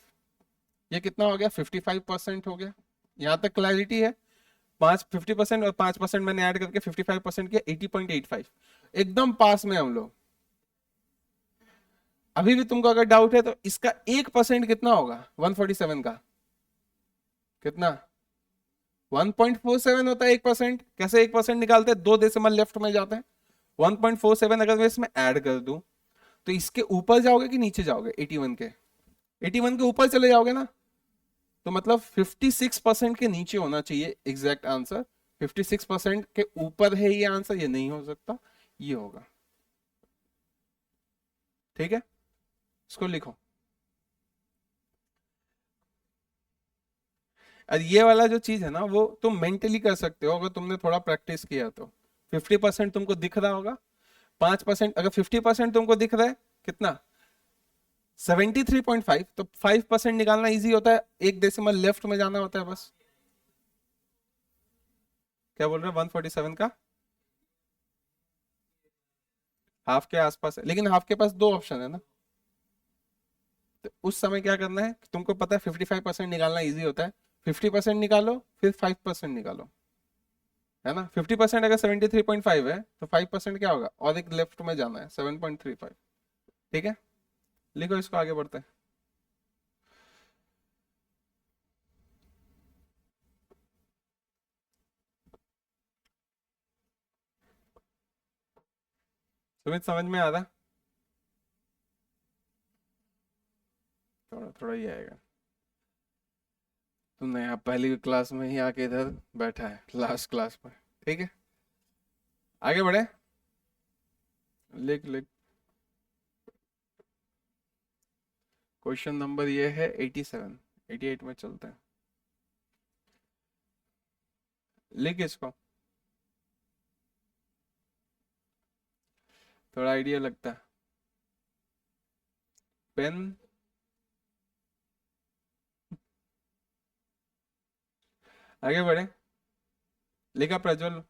ये कितना हो गया 55% हो गया। यहां तक क्लैरिटी है, 50% और 5% मैंने ऐड करके 55% किया 80.85, एकदम पास में हम लोग। अभी भी तुमको अगर डाउट है तो इसका 1% कितना होगा 147 का, कितना 1.47 होता है 1%, कैसे 1% निकालते हैं, दो डेसिमल लेफ्ट में जाते हैं, 1.47 अगर मैं इसमें ऐड कर दूं तो इसके ऊपर जाओगे कि नीचे जाओगे 81 के, 81 के ऊपर चले जाओगे ना, तो मतलब 56% के नीचे होना चाहिए एग्जैक्ट आंसर, 56% के ऊपर है ये आंसर, ये नहीं हो सकता, ये होगा, ठीक है। इसको लिखो, और ये वाला जो चीज है ना वो तुम मेंटली कर सकते हो अगर तुमने थोड़ा प्रैक्टिस किया तो। 50% तुमको दिख रहा होगा, 5% अगर 50% तुमको दिख रहा है कितना 73.5, तो 5% निकालना इजी होता है, एक डेसिमल लेफ्ट में जाना होता है बस। क्या बोल रहे हैं 147 का हाफ के आसपास है, लेकिन हाफ के पास दो ऑप्शन है ना, तो उस समय क्या करना है, तुमको पता है 55% निकालना इजी होता है, 50% निकालो फिर 5% निकालो, है ना। 50% अगर 73.5 है तो 5% क्या होगा, और एक लेफ्ट में जाना है 7.35, ठीक है। लिखो इसको, आगे बढ़ते हैं। सुमित समझ में आ रहा, थोड़ा थोड़ा ही आएगा, तुमने यहाँ पहली क्लास में ही आके इधर बैठा है लास्ट क्लास में, ठीक है। आगे बढ़े, लिख लिख, क्वेश्चन नंबर ये है 87, 88 में चलते हैं, लिख इसको, थोड़ा आइडिया लगता है, पेन, आगे बढ़े, लिखा प्रज्वल,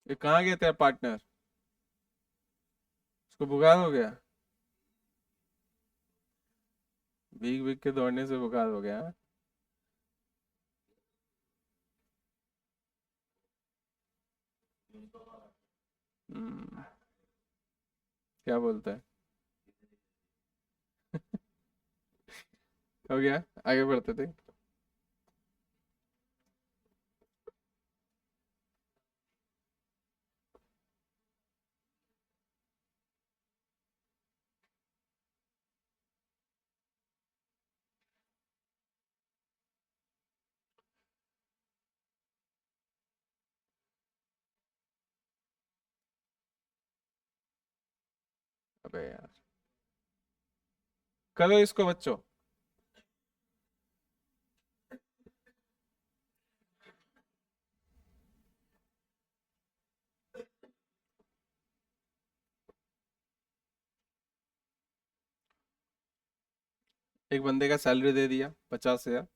ये कहाँ गया तेरा पार्टनर? उसको बुखार हो गया? भीग भीग के दौड़ने से बुखार हो गया? हम्म, क्या बोलता है? हो गया, आगे बढ़ते थे। अबे यार, करो इसको बच्चों। एक बंदे का सैलरी दे दिया 50,000।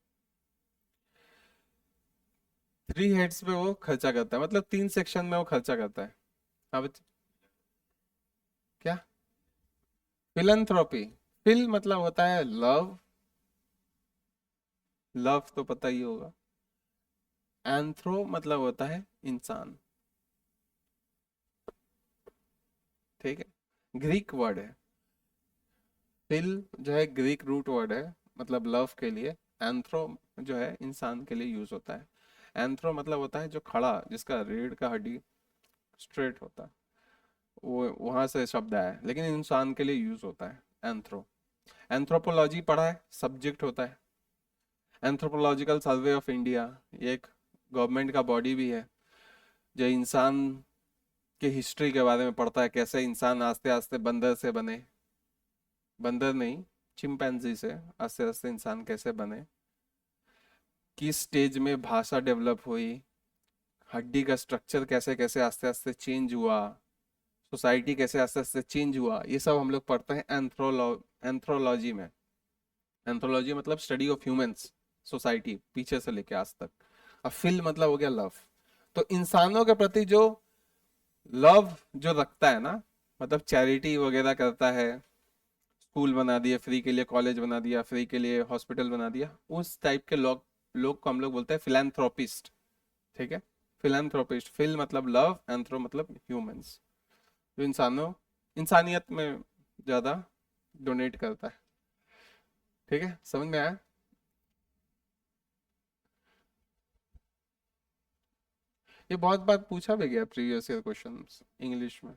3 हेड्स पे वो खर्चा करता है, मतलब 3 सेक्शन में वो खर्चा करता है। हाँ बच्चे। क्या? फिलंथ्रॉपी। फिल मतलब होता है लव। लव तो पता ही होगा। एंथ्रो मतलब होता है इंसान। ठीक है, ग्रीक वर्ड है। फिल जो है ग्रीक रूट वर्ड है, मतलब लव के लिए। एंथ्रो जो है इंसान के लिए यूज होता है। एंथ्रो मतलब होता है जो खड़ा, जिसका रीढ़ का हड्डी स्ट्रेट होता है, वो वहां से शब्द आया है, लेकिन इंसान के लिए यूज होता है एंथ्रो। एंथ्रोपोलॉजी पढ़ा है, सब्जेक्ट होता है। एंथ्रोपोलॉजिकल सर्वे ऑफ इंडिया, ये एक गवर्नमेंट का बॉडी भी है, जो इंसान के हिस्ट्री के बारे में पढ़ता है, कैसे इंसान आस्ते आस्ते बंदर से बने। बंदर नहीं, चिंपैंजी से आस्ते आस्ते इंसान कैसे बने, किस स्टेज में भाषा डेवलप हुई, हड्डी का स्ट्रक्चर कैसे कैसे आस्ते आस्ते चेंज हुआ, सोसाइटी कैसे आस्ते आस्ते चेंज हुआ, ये सब हम लोग पढ़ते हैं एंथ्रोलॉजी में। एंथ्रोलॉजी मतलब स्टडी ऑफ ह्यूमंस, सोसाइटी पीछे से लेके आज तक। अब फिल मतलब हो गया लव। तो इंसानों के प्रति जो लव जो रखता है ना, मतलब चैरिटी वगैरह करता है, स्कूल बना दिया फ्री के लिए, कॉलेज बना दिया फ्री के लिए, हॉस्पिटल बना दिया, उस टाइप के लोग लोग को हम लोग बोलते हैं फिलैंथ्रोपिस्ट। ठीक है, फिलैंथ्रोपिस्ट। फिल मतलब लव, एंथ्रो मतलब ह्यूमंस, जो इंसानों, इंसानियत में ज्यादा डोनेट करता है। ठीक है, समझ में आया? ये बहुत बार पूछा भी गया प्रीवियस ईयर क्वेश्चन इंग्लिश में,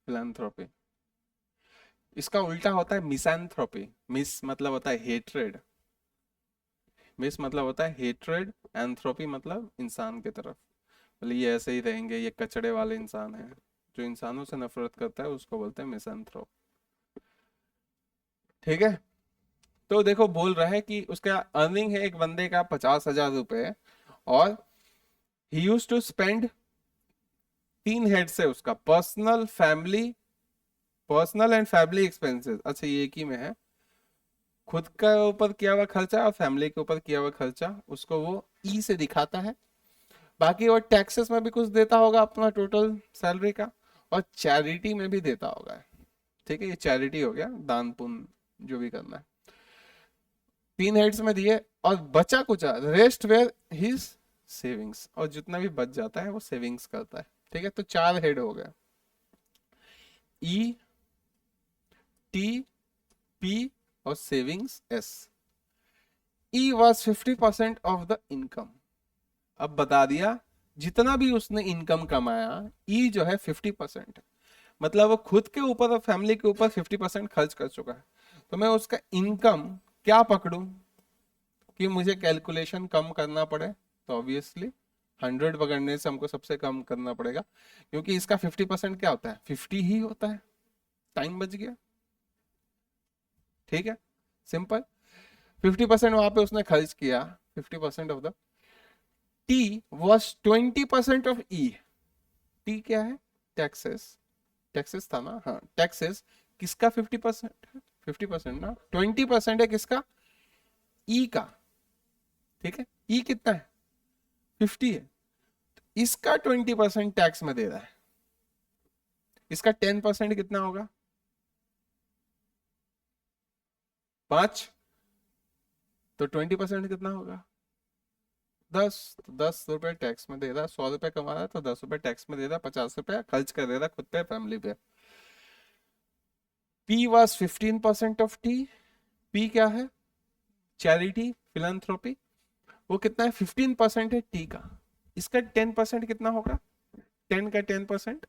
फिलैंथ्रोपी। इसका उल्टा होता है मिसैंथ्रोपी। मिस मतलब होता है हेट्रेड। मिस मतलब होता है हेट्रेड। एंथ्रोपी मतलब इंसान की तरफ, बोले ये ऐसे ही रहेंगे, ये कचड़े वाले इंसान है, जो इंसानों से नफरत करता है उसको बोलते हैं मिसैंथ्रोप। ठीक है, तो देखो बोल रहा है कि उसका अर्निंग है एक बंदे का 50,000 रुपए, और ही यूज टू स्पेंड, 3 हेड से उसका personal family, personal and family expenses, अच्छा ये एक ही में है, खुद का ऊपर किया हुआ खर्चा और फैमिली के ऊपर किया हुआ खर्चा, उसको वो ई से दिखाता है। बाकी वो टैक्सेस में भी कुछ देता होगा अपना टोटल सैलरी का, और चैरिटी में भी देता होगा। ठीक है, ये चैरिटी हो गया, दान पुण्य जो भी करना है। 3 हेड्स में दिए, और बचा कुचा रेस्ट वेयर हिज सेविंग्स, और जितना भी बच जाता है वो सेविंग्स करता है। ठीक है, तो 4 हेड हो गया, ई, टी, पी और savings S. E was 50% of the income. अब बता दिया, जितना भी उसने इनकम कमाया, ई जो है 50%, मतलब वो खुद के ऊपर और फैमिली के ऊपर 50% खर्च कर चुका है। तो मैं उसका इनकम क्या पकड़ूं कि मुझे कैलकुलेशन कम करना पड़े? तो ऑब्वियसली 100 पकड़ने से हमको सबसे कम करना पड़ेगा, क्योंकि इसका 50% क्या होता है, 50 ही होता है। टाइम बच गया। ठीक है, सिंपल। 50% वहां पे उसने खर्च किया, 50% of the T was 20% of E. T क्या है? टैक्सेस। टैक्सेस था ना, हाँ टैक्सेस। किसका 50%? 50% ना, 20% है किसका? ई का। ठीक है, ई कितना है? 50 है। इसका 20% टैक्स में दे रहा है, इसका 10% कितना होगा? 5, तो 20% कितना होगा? 10। तो 10 रुपए टैक्स में दे रहा है, 100 रुपए कमा रहा है तो 10 रुपए टैक्स में दे रहा है, 50 रुपए खर्च कर दे रहा है खुद पे, फैमिली पे। P was 15% of T। P क्या है? Charity, philanthropy. वो कितना है? 15% है T का। इसका 10% कितना होगा? 10 का 10%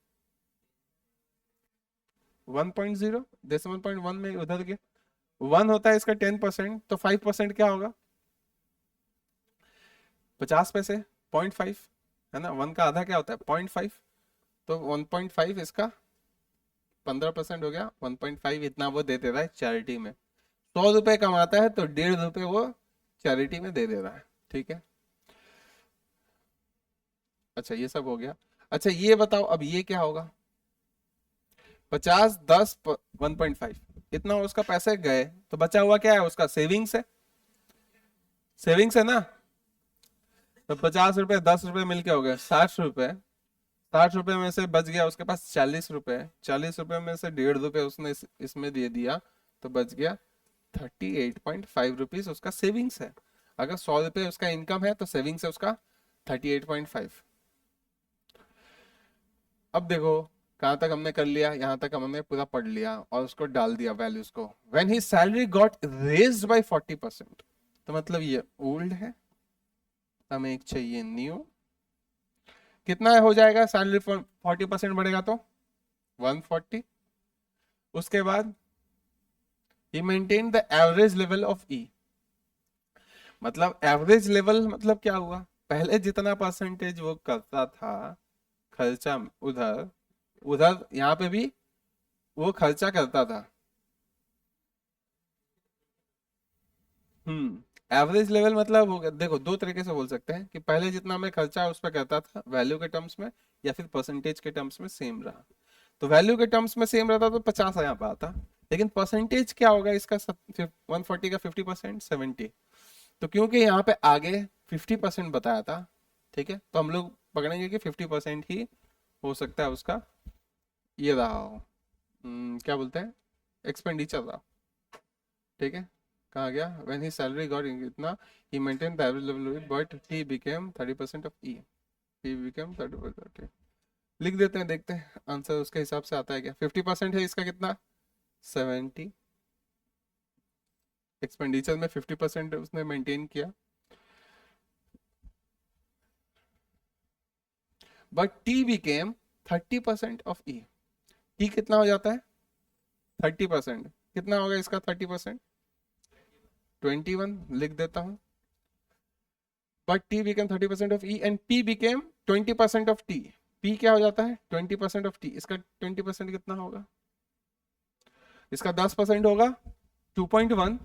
1.0, डेसिमल पॉइंट 1 में उधर के 1 होता है इसका 10%, तो 5% क्या होगा? 50 पैसे, 0.5 है ना। 1 का आधा क्या होता है? 0.5, तो 1.5 इसका 15% हो गया। 1.5 इतना वो दे रहा है चैरिटी में। 100 रुपए कमाता है तो 1.5 रुपए वो चैरिटी में दे रहा है। ठीक है, अच्छा ये सब हो गया। अच्छा ये बताओ अब ये क्या होगा? 50, 10, 1.5, इतना उसका पैसे गए, तो बचा हुआ क्या है? उसका सेविंग्स है, सेविंग्स है ना। तो 50 रुपए 10 रुपए मिलके हो गए 60 रुपए। 60 रुपए में से बच गया उसके पास 40 रुपए। 40 रुपए में से 1.5 रुपए उसने इसमें दे दिया, तो बच गया 38.5 रुपीज उसका सेविंग्स है। अगर 100 रुपए उसका इनकम है तो सेविंग्स है उसका 38.5। अब देखो कहां तक हमने कर लिया, यहां तक हमने पूरा पढ़ लिया और उसको डाल दिया वैल्यूज को। When he salary got raised bye 40%, तो मतलब ये ओल्ड है, हमें एक चाहिए न्यू। कितना हो जाएगा? सैलरी 40% बढ़ेगा तो 140। उसके बाद he maintained the average level of E। मतलब एवरेज लेवल मतलब क्या हुआ? पहले जितना परसेंटेज वो करता था खर्चा उधर, उधर यहाँ पे भी वो खर्चा करता था। एवरेज लेवल मतलब हो गया, देखो दो तरीके से बोल सकते हैं कि पहले जितना मैं खर्चा उस पर करता था वैल्यू के टर्म्स में, या फिर परसेंटेज के टर्म्स में सेम रहा। तो वैल्यू के टर्म्स में सेम रहता तो 50 यहाँ पे आता, लेकिन परसेंटेज क्या होगा इसका? 140 का 50% 70। तो क्योंकि यहाँ पे आगे 50% बताया था, ठीक है, तो हम लोग पकड़ेंगे कि 50% ही हो सकता है उसका ये रहा हो, क्या बोलते हैं, एक्सपेंडिचर रहा। ठीक है, कहाँ गया? व्हेन ही सैलरी गॉट इतना he maintain the average level but he became 30% of E. He became 30%। लिख देते हैं, देखते हैं आंसर उसके हिसाब से आता है क्या। 50% है इसका कितना? 70। एक्सपेंडिचर में 50% उसने मेंटेन किया, but T became 30% of E. T कितना हो जाता है? 30%। कितना होगा इसका 30%? 21 लिख देता हूं। But T became 30% of E and P became 20% of T. P क्या हो जाता है? 20% ऑफ टी। इसका 20% कितना होगा? इसका 10% होगा 2.1,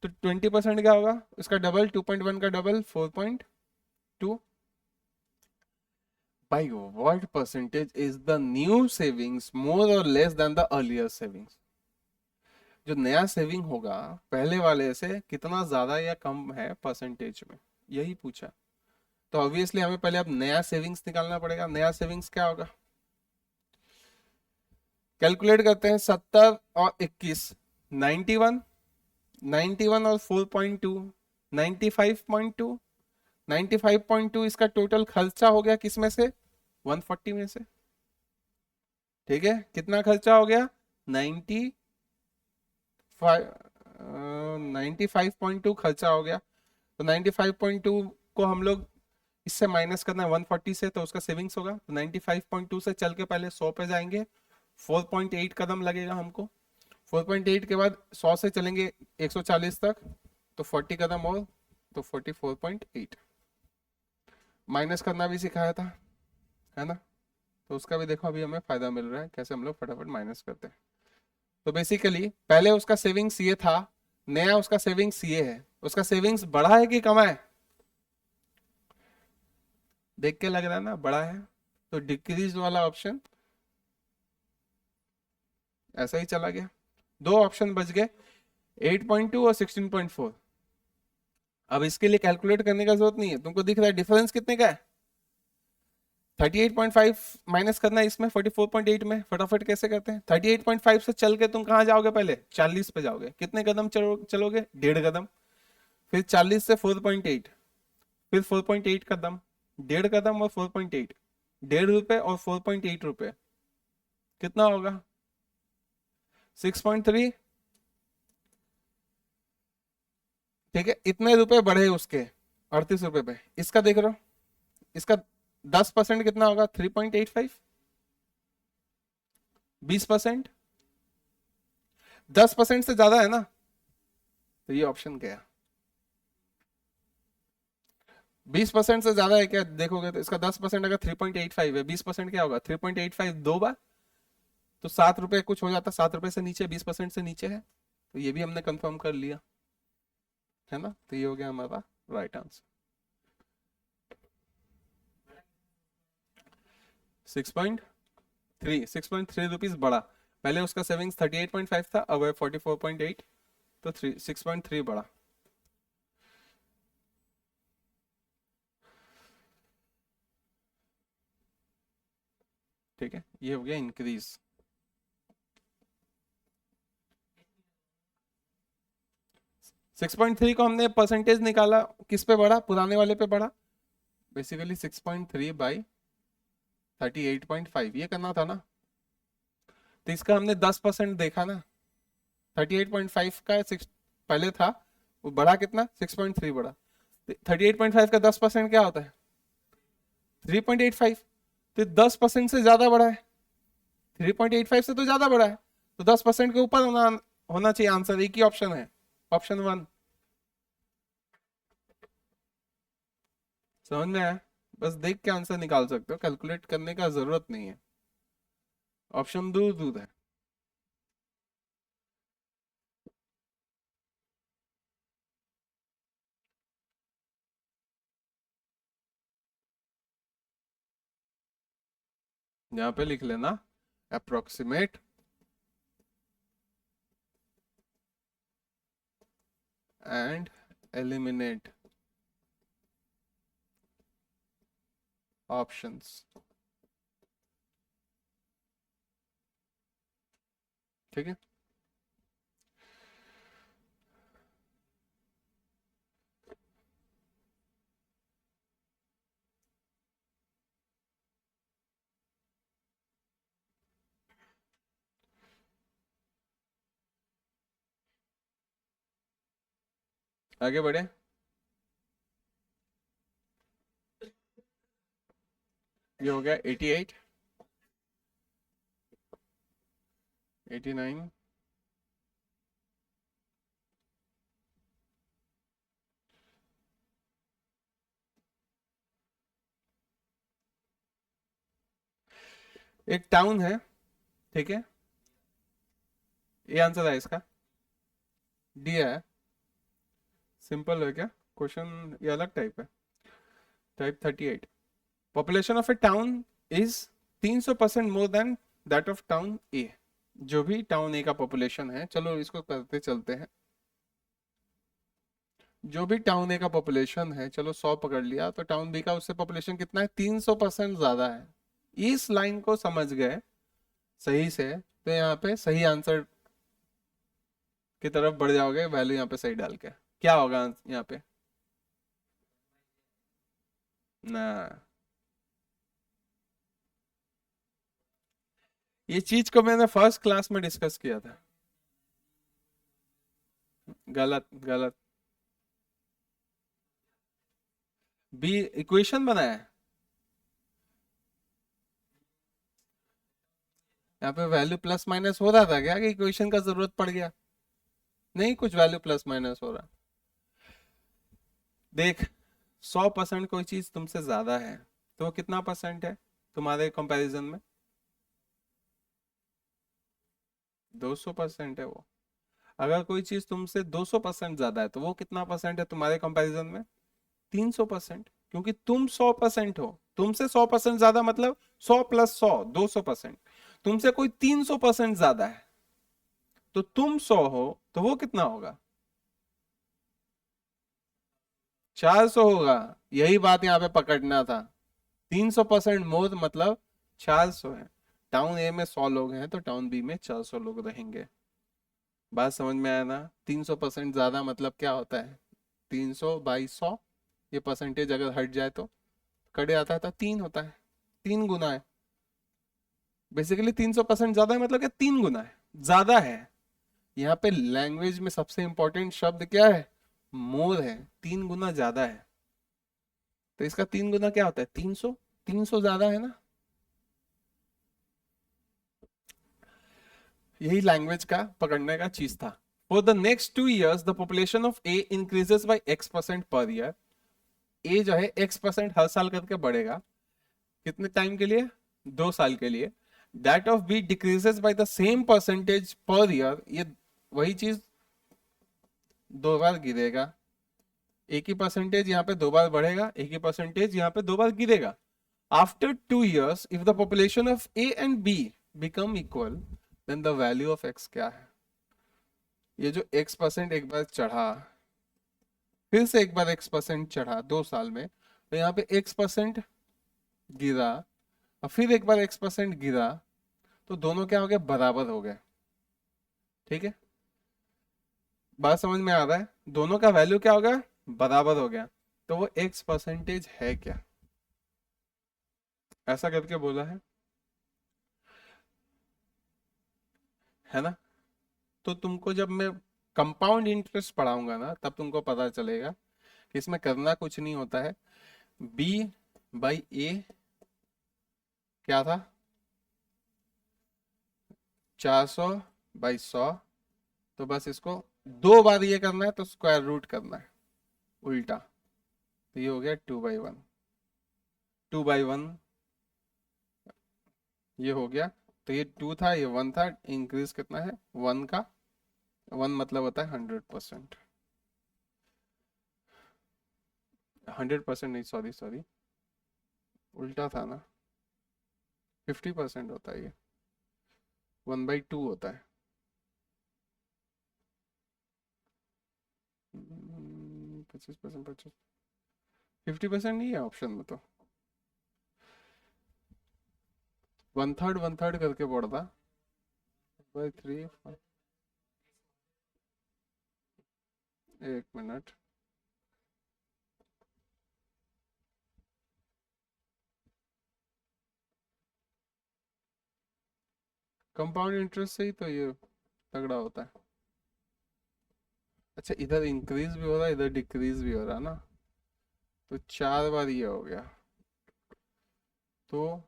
तो 20% क्या होगा? इसका डबल, 2.1 का double 4.2। By what percentage is the new savings more or less than the earlier savings? जो नया सेविंग होगा पहले वाले से कितना ज्यादा या कम है परसेंटेज में, यही पूछा। तो ऑब्वियसली हमें पहले अब नया सेविंग्स निकालना पड़ेगा। नया सेविंग्स क्या होगा? कैलकुलेट करते हैं। 70 और 21, 91, 91 और 4.2, 95.2। 95.2 इसका टोटल खर्चा हो गया किस में से? 140 में से। ठीक है, कितना खर्चा हो गया? 95.2 खर्चा हो गया। तो 95.2 को हम लोग इससे माइनस करना है 140 से, तो उसका सेविंग्स होगा। तो 95.2 से चल के पहले 100 पे जाएंगे, 4.8 कदम लगेगा हमको। 4.8 के बाद 100 से चलेंगे 140 तक, तो 40 कदम और, तो 44.8। माइनस करना भी सिखाया था, है ना। तो उसका भी देखो अभी हमें फायदा मिल रहा है, कैसे हम लोग फटाफट माइनस करते हैं। तो बेसिकली पहले उसका सेविंग्स ये था, नया उसका सेविंग्स ये है। उसका सेविंग्स बढ़ा है कि कमा है? देख के लग रहा है ना बड़ा है, तो डिक्रीज वाला ऑप्शन ऐसा ही चला गया। दो ऑप्शन बच गए, 8.2 और 16.4। अब इसके लिए कैलकुलेट करने का जरूरत नहीं है, तुमको दिख रहा है डिफरेंस कितने का है? 38.5 माइनस करना है इसमें 44.8 में, फटाफट कैसे करते हैं? 38.5 से चल के तुम कहाँ जाओगे? पहले 40 पे जाओगे। कितने कदम चलोगे? 1.5 कदम। फिर 40 से 4.8, फिर 4.8 कदम, 1.5 कदम और 4.8, 1.5 रुपए और 4.8 रुपए, कितना होगा? 6.3। ठीक है, इतने रुपए बढ़े उसके 38 रुपए पे। इसका देख रहे हो, इसका 10% कितना होगा? 3.85। 20%, 10% से ज्यादा है ना, तो ये ऑप्शन क्या है? 20% से ज्यादा है क्या देखोगे तो? इसका 10% अगर 3.85 है, 20% क्या होगा? 3.85 दो बार, तो 7 रुपए कुछ हो जाता। 7 रुपए से नीचे, 20% से नीचे है, तो ये भी हमने कंफर्म कर लिया है ना। तो ये हो गया हमारा राइट आंसर। 6.3 रुपीज बढ़ा। पहले उसका सेविंग्स 38.5 था, अब है 44.8, तो 6.3 बढ़ा। ठीक है, ये हो गया इंक्रीज। सिक्स पॉइंट थ्री को हमने परसेंटेज निकाला, किस पे बढ़ा? पुराने वाले पे बढ़ा। बेसिकली 6.3 बाई 38.5 ये करना था ना। तो इसका हमने 10% देखा ना। 38.5 का 6 पहले था, वो बढ़ा कितना? 6.3 बढ़ा। 38.5 का 10% क्या होता है? 3.85। तो 10% से ज्यादा बढ़ा है, 3.85 से तो ज्यादा बढ़ा है, तो 10% के ऊपर होना होना चाहिए आंसर। एक ही ऑप्शन है, ऑप्शन 1। समझ में आया? बस देख के आंसर निकाल सकते हो, कैलकुलेट करने का जरूरत नहीं है। ऑप्शन दूर दूर है। यहाँ पे लिख लेना अप्रोक्सीमेट एंड एलिमिनेट ऑप्शंस। ठीक है, आगे बढ़े। ये हो गया 88, 89, एक टाउन है, ठीक है, ये आंसर है इसका, डी है। सिंपल है क्या क्वेश्चन? ये अलग टाइप है, type 38। Population of A town is 300% more than that of town A. जो भी टाउन ए का पॉपुलेशन है, चलो इसको करते चलते हैं। जो भी टाउन ए का पॉपुलेशन है, चलो 100 पकड़ लिया, तो टाउन बी का उससे पॉपुलेशन कितना है? 300% ज्यादा है। इस लाइन को समझ गए सही से, तो यहाँ पे सही आंसर की तरफ बढ़ जाओगे, वैल्यू यहाँ पे सही डाल के। क्या होगा यहाँ पे? ना, ये चीज को मैंने फर्स्ट क्लास में डिस्कस किया था। गलत गलत। बी इक्वेशन बनाया है, यहाँ पे वैल्यू प्लस माइनस हो रहा था क्या, कि इक्वेशन का जरूरत पड़ गया? नहीं, कुछ वैल्यू प्लस माइनस हो रहा। देख, 100% कोई चीज तुमसे ज्यादा है, तो वो कितना परसेंट है तुम्हारे कंपैरिजन में? 200% है वो। अगर कोई चीज तुमसे 200% ज्यादा है, तो वो कितना परसेंट है तुम्हारे कंपैरिजन में? 300%। क्योंकि तुम 100% हो, तुमसे 100% ज्यादा मतलब 100 प्लस 100, 200%। तुमसे कोई 300% ज्यादा है, तो तुम 100 हो, तो वो कितना होगा? 400 होगा। यही बात यहाँ पे पकड़ना था। 300% मोर मतलब 400 है। टाउन ए में 100 लोग हैं तो टाउन बी में 400 लोग रहेंगे। बात समझ में आया ना? 300% ज्यादा मतलब क्या होता है? 300/100, ये परसेंटेज अगर हट जाए तो कट जाता है तो 3 होता है, 3 गुना है। बेसिकली 300% ज्यादा है मतलब क्या? 3 गुना है, ज्यादा है। यहाँ पे लैंग्वेज में सबसे इंपॉर्टेंट शब्द क्या है? मोर है, 3 गुना ज्यादा है। तो इसका 3 गुना क्या होता है? 300। 300 ज्यादा है ना? यही लैंग्वेज का पकड़ने का चीज था। For the next 2 years the population of A increases by X% per year. A जो है X% हर साल करके बढ़ेगा। कितने टाइम के लिए? 2 साल के लिए। That of B decreases by the same percentage per year. ये वही चीज 2 बार गिरेगा। एक ही परसेंटेज यहाँ पे 2 बार बढ़ेगा, एक ही परसेंटेज यहाँ पे 2 बार गिरेगा। After 2 years if the population of A and B become equal then the value of X क्या है? ये जो X% एक बार चढ़ा, फिर से एक बार X% चढ़ा 2 साल में, तो यहाँ पे X% गिरा और फिर एक बार X% गिरा, तो दोनों क्या हो गए? बराबर हो गए। ठीक है, बात समझ में आ रहा है? दोनों का वैल्यू क्या हो गया? बराबर हो गया। तो वो X% है क्या? ऐसा करके बोला है ना? तो तुमको जब मैं कंपाउंड इंटरेस्ट पढ़ाऊंगा ना, तब तुमको पता चलेगा कि इसमें करना कुछ नहीं होता है। B/A क्या था? 400/100। तो बस इसको 2 बार ये करना है तो स्क्वायर रूट करना है उल्टा। तो ये हो गया 2/1। 2/1 ये हो गया। तो ये 2 था, ये 1 था, इंक्रीज कितना है? 1 का। 1 मतलब होता है 100%। 100% नहीं, सॉरी सॉरी, उल्टा था ना। 50% होता है ये, 1/2 होता है। 25%, 50% नहीं है ऑप्शन में तो। 1/3 1/3 करके बढ़ता। 3। एक मिनट। कंपाउंड इंटरेस्ट से ही तो ये तगड़ा होता है। अच्छा, इधर इंक्रीज भी हो रहा है, इधर डिक्रीज भी हो रहा है ना। तो 4 बार ये हो गया। तो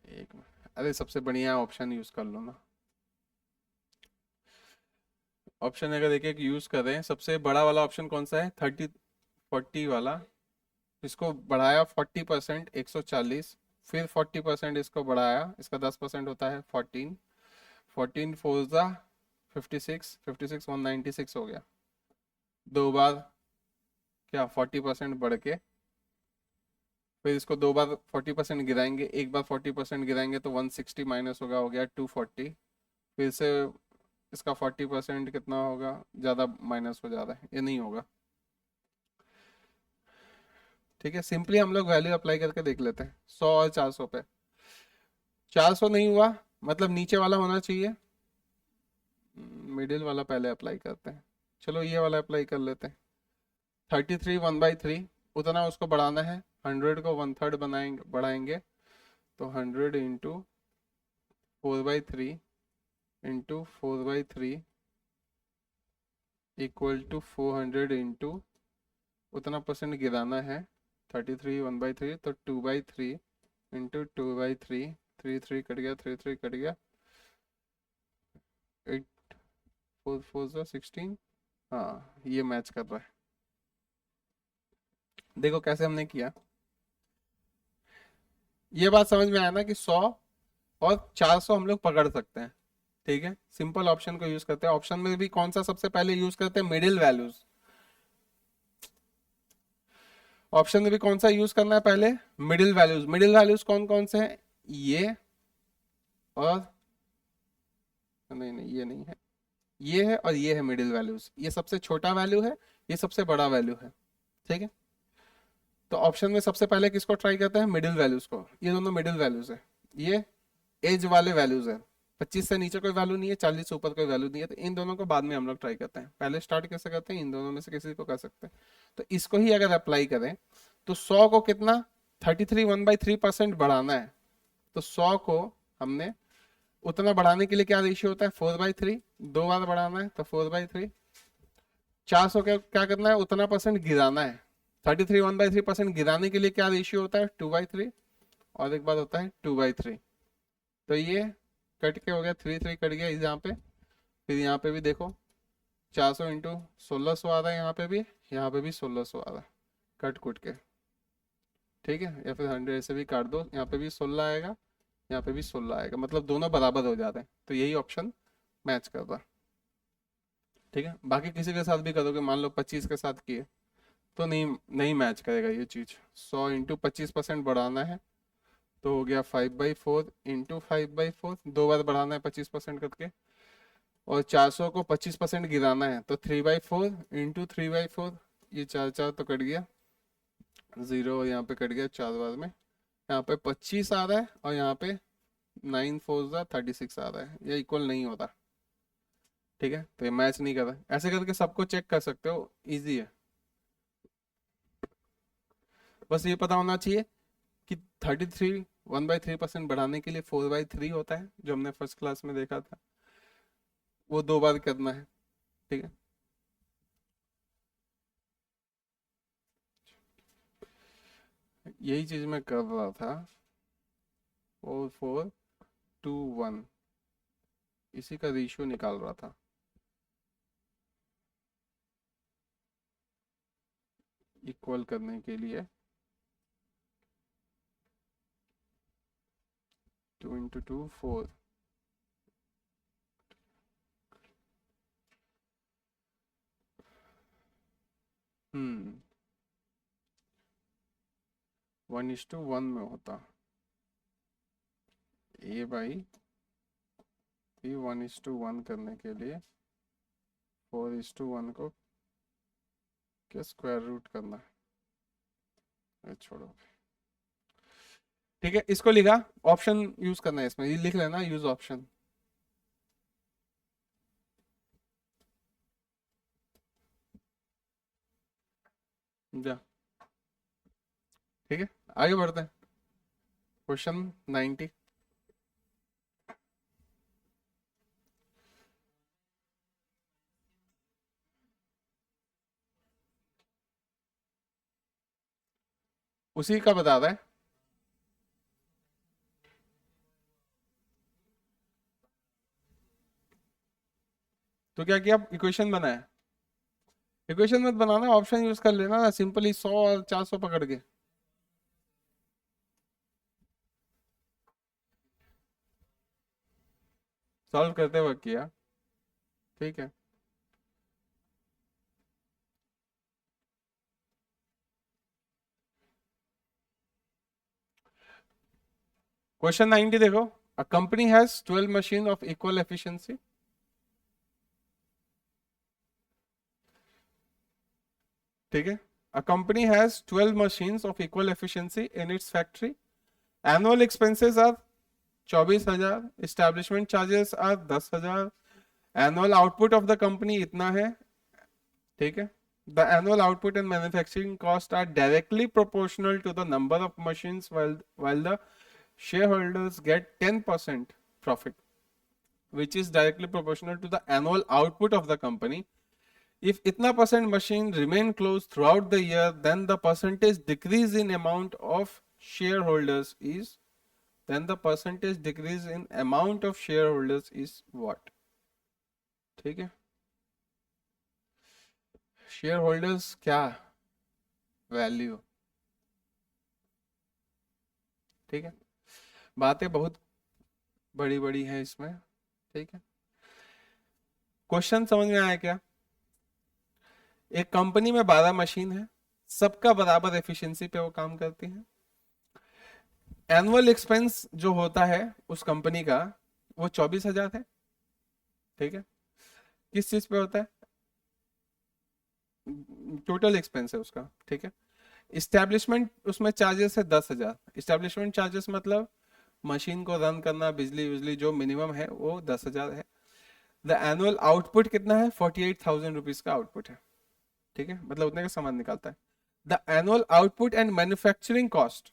एक मिनट, अरे सबसे बढ़िया ऑप्शन यूज कर लो ना। ऑप्शन अगर एक एक यूज कर रहे हैं, सबसे बड़ा वाला ऑप्शन कौन सा है? 30/40 वाला। इसको बढ़ाया 40%, 140। फिर 40% इसको बढ़ाया, इसका 10% होता है 14। 14 4 56, 56 196 हो गया। 2 बार क्या 40% बढ़ के, फिर इसको 2 बार 40% गिराएंगे, एक बार 40% गिराएंगे तो 160 माइनस होगा, हो गया 240। फिर से इसका 40% कितना होगा? ज़्यादा माइनस हो जा रहा है, ये नहीं होगा। ठीक है, सिंपली हम लोग वैल्यू अप्लाई करके देख लेते हैं 100 और 400 पे। 400 नहीं हुआ मतलब नीचे वाला होना चाहिए। मिडिल वाला पहले अप्लाई करते हैं। चलो ये वाला अप्लाई कर लेते हैं। 33 1/3, उतना उसको बढ़ाना है। 100 को 1/3 बनाएंगे, बढ़ाएंगे। तो 100 into 4/3 into 4/3 equal to 400 into, उतना परसेंट गिराना है। 33 1/3 तो 2/3 इंटू 2/3। 3 3 कट गया, 3 3 कट गया। 8 4 4 16। हाँ, ये मैच कर रहा है। देखो कैसे हमने किया। ये बात समझ में आया ना कि 100 और 400 हम लोग पकड़ सकते हैं। ठीक है, सिंपल ऑप्शन को यूज करते हैं। ऑप्शन में भी कौन सा सबसे पहले यूज करते हैं? Middle values. ऑप्शन में भी कौन सा यूज करना है पहले? Middle values. मिडिल वैल्यूज कौन कौन से हैं? ये और, नहीं नहीं ये नहीं है, ये है और ये है मिडिल वैल्यूज। ये सबसे छोटा वैल्यू है, ये सबसे बड़ा वैल्यू है। ठीक है, तो ऑप्शन में सबसे पहले किसको ट्राई करते हैं, मिडिल वैल्यूज को। ये दोनों मिडिल वैल्यूज है, ये एज वाले वैल्यूज है। 25 से नीचे कोई वैल्यू नहीं है, 40 से ऊपर कोई वैल्यू नहीं है, तो इन दोनों को बाद में हम लोग ट्राई करते हैं। पहले स्टार्ट कैसे करते हैं, इन दोनों में से किसी को कर सकते हैं। तो इसको ही अगर अप्लाई करें तो 100 को कितना 33 1/3% बढ़ाना है। तो 100 को हमने उतना बढ़ाने के लिए क्या रेशियो होता है, 4/3। 2 बार बढ़ाना है तो 4/3। 400 क्या करना है, उतना परसेंट गिराना है। 33 1/3% गिराने के लिए क्या रेशियो होता है, 2/3। और एक बार होता है 2/3। तो ये कट के हो गया, 3 कट गया यहाँ पे। फिर यहाँ पे भी देखो 400 इंटू 1600 आ रहा है, यहाँ पे भी 1600 आ रहा है, कट कुट के। ठीक है, या फिर 100 ऐसे भी काट दो, यहाँ पे भी 16 आएगा, यहाँ पे भी 16 आएगा, मतलब दोनों बराबर हो जाते हैं। तो यही ऑप्शन मैच कर रहा है। ठीक है, बाकी किसी के साथ भी करोगे, मान लो 25 के साथ किए तो नहीं नहीं मैच करेगा ये चीज। 100 इंटू 25% बढ़ाना है तो हो गया 5/4 इंटू 5/4। 2 बार बढ़ाना है 25% करके। और 400 को 25% गिराना है तो 3/4 इंटू 3/4। ये 4 तो कट गया, 0 यहाँ पे कट गया 4 बार में। यहाँ पे 25 आ रहा है और यहाँ पे 9 4 36 आ रहा है, ये इक्वल नहीं होता। ठीक है, तो ये मैच नहीं कर रहा। ऐसे करके सबको चेक कर सकते हो, इजी है। बस ये पता होना चाहिए कि 33 1/3% बढ़ाने के लिए 4/3 होता है, जो हमने फर्स्ट क्लास में देखा था, वो 2 बार करना है। ठीक है, यही चीज मैं कर रहा था। 4 4 2 1 इसी का रेशियो निकाल रहा था, इक्वल करने के लिए। 2 इंटू 2 4। हम्म 1:1 में होता ए बाई बी। 1:1 करने के लिए 4:1 को क्या स्क्वायर रूट करना है, छोड़ो। ठीक है, इसको लिखा, ऑप्शन यूज करना है इसमें, ये लिख लेना, यूज ऑप्शन। जा, ठीक है, आगे बढ़ते हैं। क्वेश्चन 90। उसी का बता रहा है। तो क्या किया, इक्वेशन बनाया। इक्वेशन मत बनाना, ऑप्शन यूज कर लेना ना, सिंपली 100 और 400 पकड़ के। सॉल्व करते वक्त किया। ठीक है, क्वेश्चन 90 देखो। A company has 12 machine of equal efficiency. ठीक है, a company has 12 machines of equal efficiency in its factory. Annual expenses are 24,000। Establishment charges are 10,000। Annual output of the company इतना है। ठीक है, the annual output and manufacturing cost are directly proportional to the number of machines, while the shareholders get 10% profit, which is directly proportional to the annual output of the company. If itna percent machine remain closed throughout the year, then the percentage decrease in amount of shareholders is then the percentage decrease in amount of shareholders is what? ठीक है, शेयर होल्डर्स क्या, वैल्यू। ठीक है, बातें बहुत बड़ी बड़ी हैं इसमें। ठीक है, क्वेश्चन समझ में आया क्या। एक कंपनी में 12 मशीन है, सबका बराबर एफिशिएंसी पे वो काम करती है। एनुअल एक्सपेंस जो होता है उस कंपनी का वो 24,000 है। ठीक है, किस चीज पे होता है, टोटल एक्सपेंस है उसका। ठीक है, इस्टेब्लिशमेंट उसमें चार्जेस है 10,000। इस्टेब्लिशमेंट चार्जेस मतलब मशीन को रन करना, बिजली बिजली जो मिनिमम है वो 10,000 है। द एनुअल आउटपुट कितना है? 48,000 रुपीज का आउटपुट है, ठीक है, मतलब उतने का सामान निकालता है। The annual output and manufacturing cost,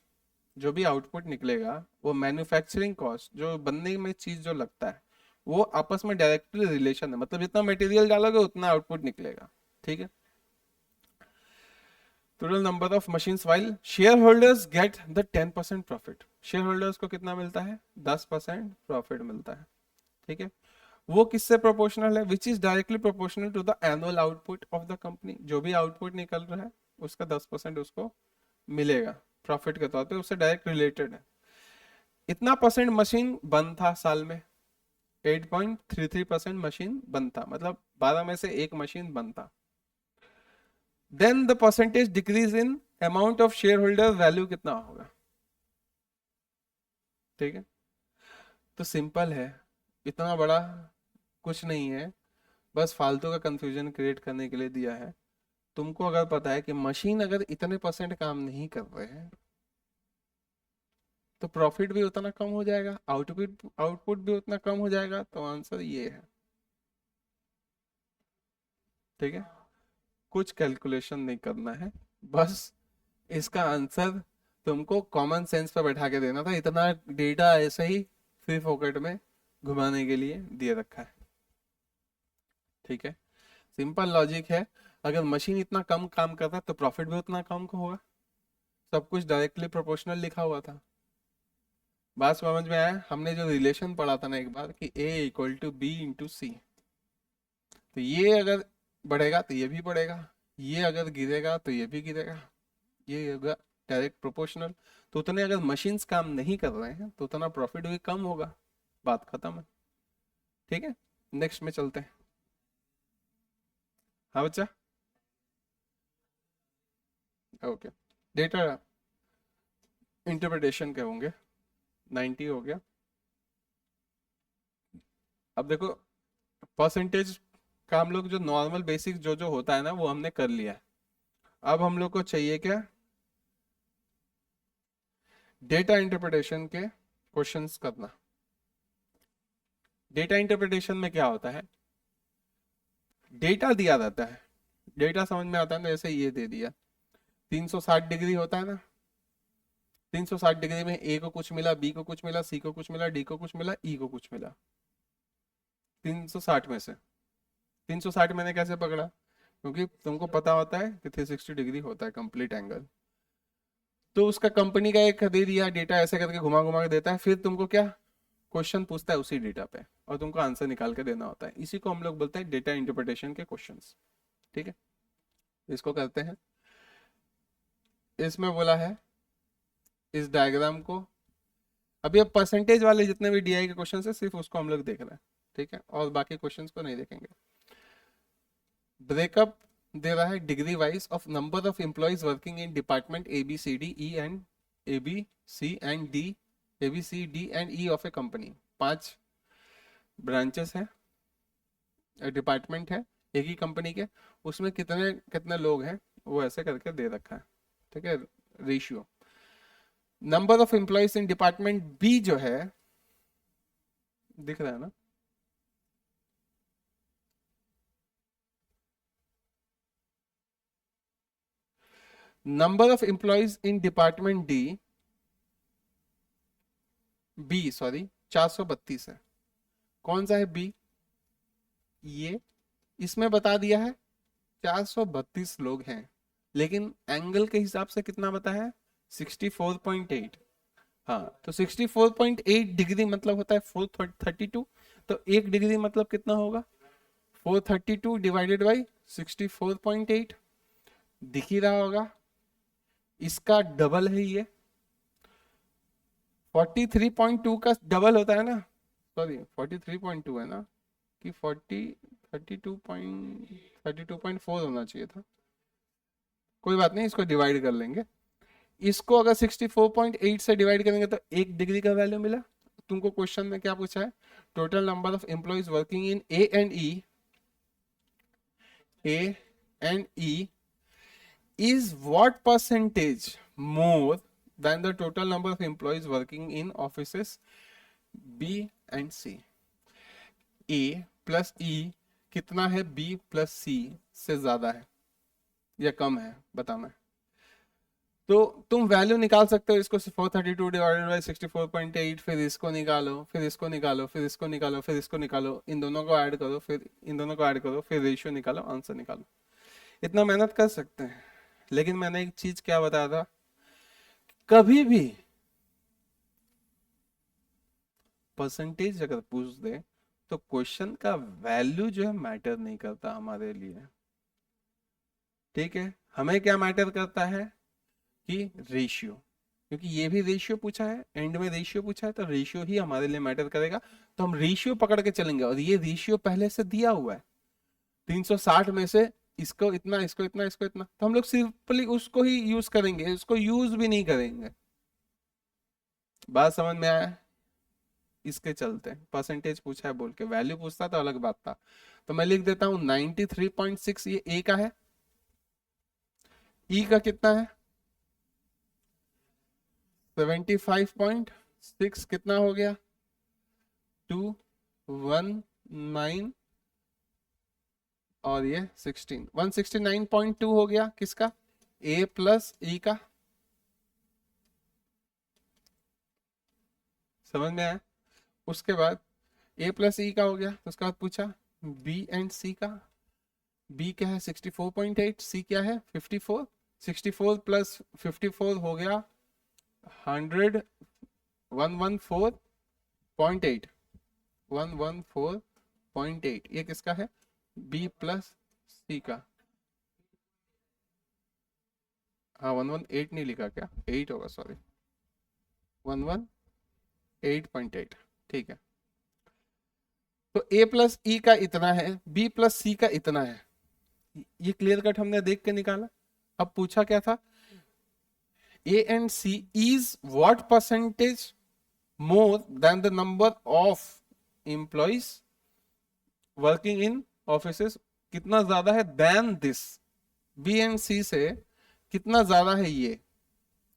जो भी आउटपुट निकलेगा वो मैन्युफैक्चरिंग कॉस्ट, जो बनने में चीज जो लगता है, वो आपस में डायरेक्टली रिलेशन है, मतलब जितना मटेरियल डालोगे उतना आउटपुट निकलेगा, ठीक है। Total number of machines while share holders get the 10% profit, share holders को कितना मिलता है? 10% प्रॉफिट मिलता है, ठीक है। वो किससे प्रोपोर्शनल है? Which is directly proportional to the annual output of the company, जो भी आउटपुट निकल रहा है उसका 10% उसको मिलेगा प्रॉफिट के तौर पे, उससे डायरेक्ट रिलेटेड है। इतना परसेंट मशीन बंद था साल में, 8.33% मशीन बंद था, मतलब 12 में से एक मशीन बंद था। Then the percentage decrease in amount of share holder value कितना होगा, ठीक है। तो सिंपल है, इतना बड़ा कुछ नहीं है, बस फालतू का कंफ्यूजन क्रिएट करने के लिए दिया है। तुमको अगर पता है कि मशीन अगर इतने परसेंट काम नहीं कर रहे हैं तो प्रॉफिट भी उतना कम हो जाएगा, आउटपुट आउटपुट भी उतना कम हो जाएगा, तो आंसर ये है, ठीक है। कुछ कैलकुलेशन नहीं करना है, बस इसका आंसर तुमको कॉमन सेंस पे बैठा के देना था, इतना डेटा ऐसे ही फ्री फोकट में घुमाने के लिए दिए रखा है, ठीक है। सिंपल लॉजिक है, अगर मशीन इतना कम काम करता है तो प्रॉफिट भी उतना कम का होगा, सब कुछ डायरेक्टली प्रोपोर्शनल लिखा हुआ था। बात समझ में आया? हमने जो रिलेशन पढ़ा था ना एक बार कि A equal to B into C, तो ये अगर बढ़ेगा तो ये भी बढ़ेगा, ये अगर गिरेगा तो ये भी गिरेगा, ये होगा डायरेक्ट प्रोपोर्शनल। तो उतने अगर मशीन्स काम नहीं कर रहे हैं तो उतना प्रॉफिट भी कम होगा, बात खत्म है, ठीक है। नेक्स्ट में चलते हैं। हाँ बच्चा, ओके। डेटा इंटरप्रिटेशन के होंगे, 90 हो गया। अब देखो, परसेंटेज का हम लोग जो नॉर्मल बेसिक जो जो होता है ना वो हमने कर लिया है। अब हम लोग को चाहिए क्या? डेटा इंटरप्रिटेशन के क्वेश्चंस करना। डेटा इंटरप्रिटेशन में क्या होता है? डेटा दिया रहता है, डेटा समझ में आता है ना, जैसे ये दे दिया 360 डिग्री होता है ना, 360 डिग्री में ए को कुछ मिला, बी को कुछ मिला, सी को कुछ मिला, डी को कुछ मिला, ई को कुछ मिला। 360 में से 360 मैंने कैसे पकड़ा? क्योंकि तुमको पता होता है कि 360 डिग्री होता है कंप्लीट एंगल। तो उसका कंपनी का एक दे दिया डेटा, ऐसे करके घुमा घुमा के देता है, फिर तुमको क्या क्वेश्चन पूछता है उसी डेटा पे, और तुमको आंसर निकाल के देना होता है। इसी को हम लोग बोलते हैं डेटा इंटरप्रिटेशन के क्वेश्चंस, ठीक है। इसको करते हैं। इसमें बोला है इस डायग्राम को, अभी अब परसेंटेज वाले जितने भी डीआई के क्वेश्चन है सिर्फ उसको हम लोग देख रहे हैं, ठीक है, और बाकी क्वेश्चंस को नहीं देखेंगे। ब्रेकअप दे रहा है degree wise of number of employees working in department A B C D E and A B C and D, A B C D and E of a company. 5 branches है, डिपार्टमेंट है एक ही कंपनी के, उसमें कितने कितने लोग हैं वो ऐसे करके दे रखा है, ठीक है, ratio. Number of employees in department B जो है, दिख रहा है ना, number of employees in department D B sorry 432 है। कौन सा है बी? ये इसमें बता दिया है 432 लोग हैं, लेकिन एंगल के हिसाब से कितना बताया है? 64.8। हाँ, तो 64.8 डिग्री मतलब होता है 432, तो 1 डिग्री मतलब कितना होगा? 432 डिवाइडेड बाई 64.8, दिख ही रहा होगा, इसका डबल है ये। 43.2 का डबल होता है ना, सॉरी 43.2 है ना, कि 32.4 होना चाहिए था, कोई बात नहीं, इसको डिवाइड कर लेंगे। इसको अगर 64.8 से डिवाइड करेंगे तो 1 डिग्री का वैल्यू मिला। तुमको क्वेश्चन में क्या पूछा है? Total number of employees working in A and E is what percentage more than the total number of employees working in offices B and C? A plus E कितना है B प्लस C से ज्यादा है या कम है, बताना है। तो तुम वैल्यू निकाल सकते हो इसको, 432 डिवाइडेड बाई 64.8, फिर इसको निकालो, फिर इसको निकालो, फिर इसको निकालो, फिर इसको निकालो, इन दोनों को ऐड करो, फिर इन दोनों को ऐड करो, फिर रेशियो निकालो, आंसर निकालो। इतना मेहनत कर सकते हैं, लेकिन मैंने एक चीज क्या बताया था, कभी भी परसेंटेज अगर पूछ दे तो क्वेश्चन का वैल्यू जो है मैटर नहीं करता हमारे लिए, ठीक है। हमें क्या मैटर करता है कि रेशियो, क्योंकि ये भी रेशियो पूछा है, एंड में रेशियो पूछा है, तो रेशियो ही हमारे लिए मैटर करेगा। तो हम रेशियो पकड़ के चलेंगे, और ये रेशियो पहले से दिया हुआ है, 360 में से इसको इतना, इसको इतना, इसको इतना, तो हम लोग सिंपली उसको ही यूज करेंगे, उसको यूज भी नहीं करेंगे। बात समझ में आया? इसके चलते परसेंटेज पूछा है बोल के, वैल्यू पूछता तो अलग बात था। तो मैं लिख देता हूं 93.6, ये ए का है। ई का कितना है? 75.6, कितना हो गया? 219, और ये 16, 169.2 हो गया किसका? ए प्लस ई का। समझ में आया? उसके बाद ए प्लस ई का हो गया, तो उसके बाद पूछा बी एंड सी का। बी क्या है? 64.8, सी क्या है? 54। 64 प्लस 54 हो गया 100, 114.8, 114.8, ये किसका है? बी प्लस सी का। हाँ 118 नहीं लिखा क्या? 8 होगा, सॉरी, 118.8, ठीक है। तो a प्लस ई का इतना है, b प्लस सी का इतना है, ये क्लियर कट हमने देख के निकाला। अब पूछा क्या था? a and c is what percentage more than the number of employees working in offices, कितना ज्यादा है than this, b and c से कितना ज्यादा है ये,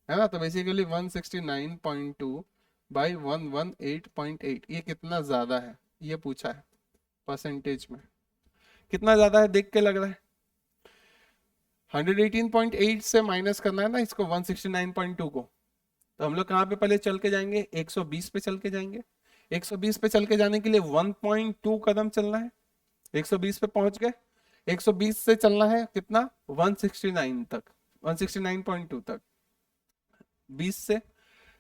है ना। तो बेसिकली 169.2 बाई 118.8, ये कितना ज्यादा है, ये पूछा है परसेंटेज में। कितना ज्यादा है देख के लग रहा है? 118.8 से माइनस करना है ना इसको, 169.2 को। तो हम लोग कहाँ पे पहले चल के जाएंगे? 120 पे चल के जाएंगे। 120 पे चल के जाने के लिए 1.2 कदम चलना है। 120 पे पहुंच गए, 120 से चलना है कितना? 169 तक, 169.2 तक। 20 से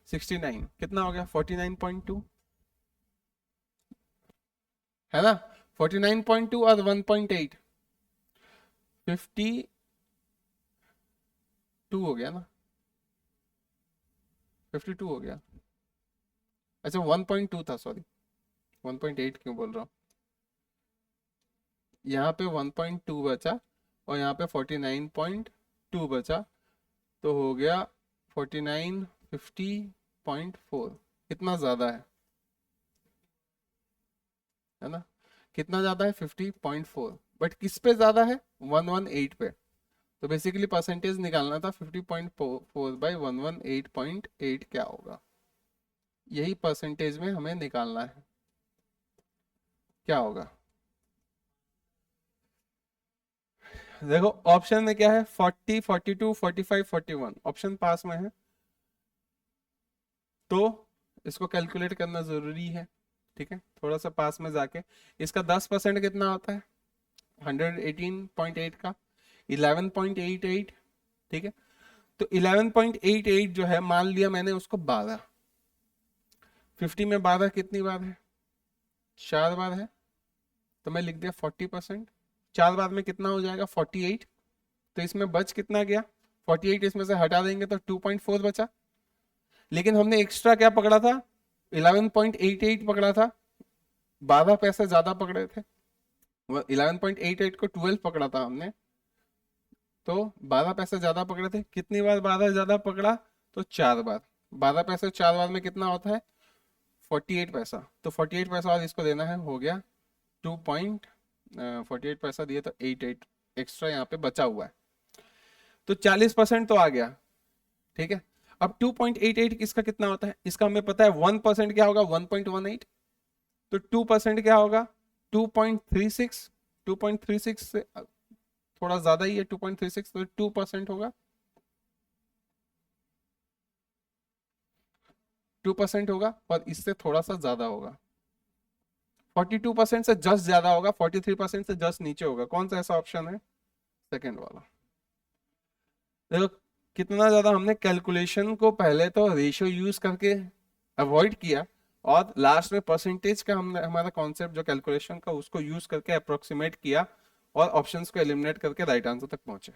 69 कितना हो गया? 49.2, है ना। 49.2 और 1.8, 52 हो गया ना, 52 हो गया। अच्छा 1.2 था, सॉरी, 1.8 क्यों बोल रहा हूँ। यहाँ पे 1.2 बचा और यहाँ पे 49.2 बचा, तो हो गया 49, 50.4, कितना ज्यादा है ना। कितना ज्यादा है? 50.4, बट किस पे ज्यादा है? 118 पे। तो बेसिकली परसेंटेज निकालना था 50.4 बाई 118.8 क्या होगा, यही परसेंटेज में हमें निकालना है, क्या होगा। देखो ऑप्शन में क्या है? 40, 42, 45, 41, ऑप्शन पास में है, तो इसको कैलकुलेट करना जरूरी है, ठीक है। थोड़ा सा पास में जाके इसका 10% कितना होता है? 118.8 का 11.88, ठीक है। तो 11.88 जो है, मान लिया मैंने उसको 12, 50 में 12 कितनी बार है? 4 बार है, तो मैं लिख दिया 40%। 4 बार में कितना हो जाएगा? 48। तो इसमें बच कितना गया? 48 इसमें से हटा देंगे तो 2.4 बचा। लेकिन हमने एक्स्ट्रा क्या पकड़ा था? 11.88 पकड़ा था, 12 पैसे ज्यादा पकड़े थे। 11.88 को 12 पकड़ा था हमने, तो 12 पैसे ज्यादा पकड़े थे। कितनी बार 12 ज्यादा पकड़ा? तो 4 बार। 12 पैसे 4 बार में कितना होता है? 48 पैसा। तो 48 पैसा और इसको देना है, हो गया 2.48 पैसा दिए, तो 88 एक्स्ट्रा यहाँ पे बचा हुआ है। तो 40% तो आ गया, ठीक है। अब 2.88 इसका कितना होता है, इसका हमें पता है 1% क्या होगा, 1.18। तो 2% क्या होगा, 2.36। 2.36 से थोड़ा ज्यादा ही है 2.36, तो 2% होगा, 2% होगा, और इससे थोड़ा सा ज्यादा होगा। 42% से जस्ट ज्यादा होगा, 43% से जस्ट नीचे होगा। कौन सा ऐसा ऑप्शन है, सेकेंड वाला। देखो कितना ज्यादा हमने कैलकुलेशन को पहले तो रेशियो यूज करके अवॉइड किया, और लास्ट में परसेंटेज का हमने हमारा कॉन्सेप्ट जो कैलकुलेशन का उसको यूज करके अप्रोक्सीमेट किया, और ऑप्शंस को एलिमिनेट करके राइट आंसर तक पहुंचे।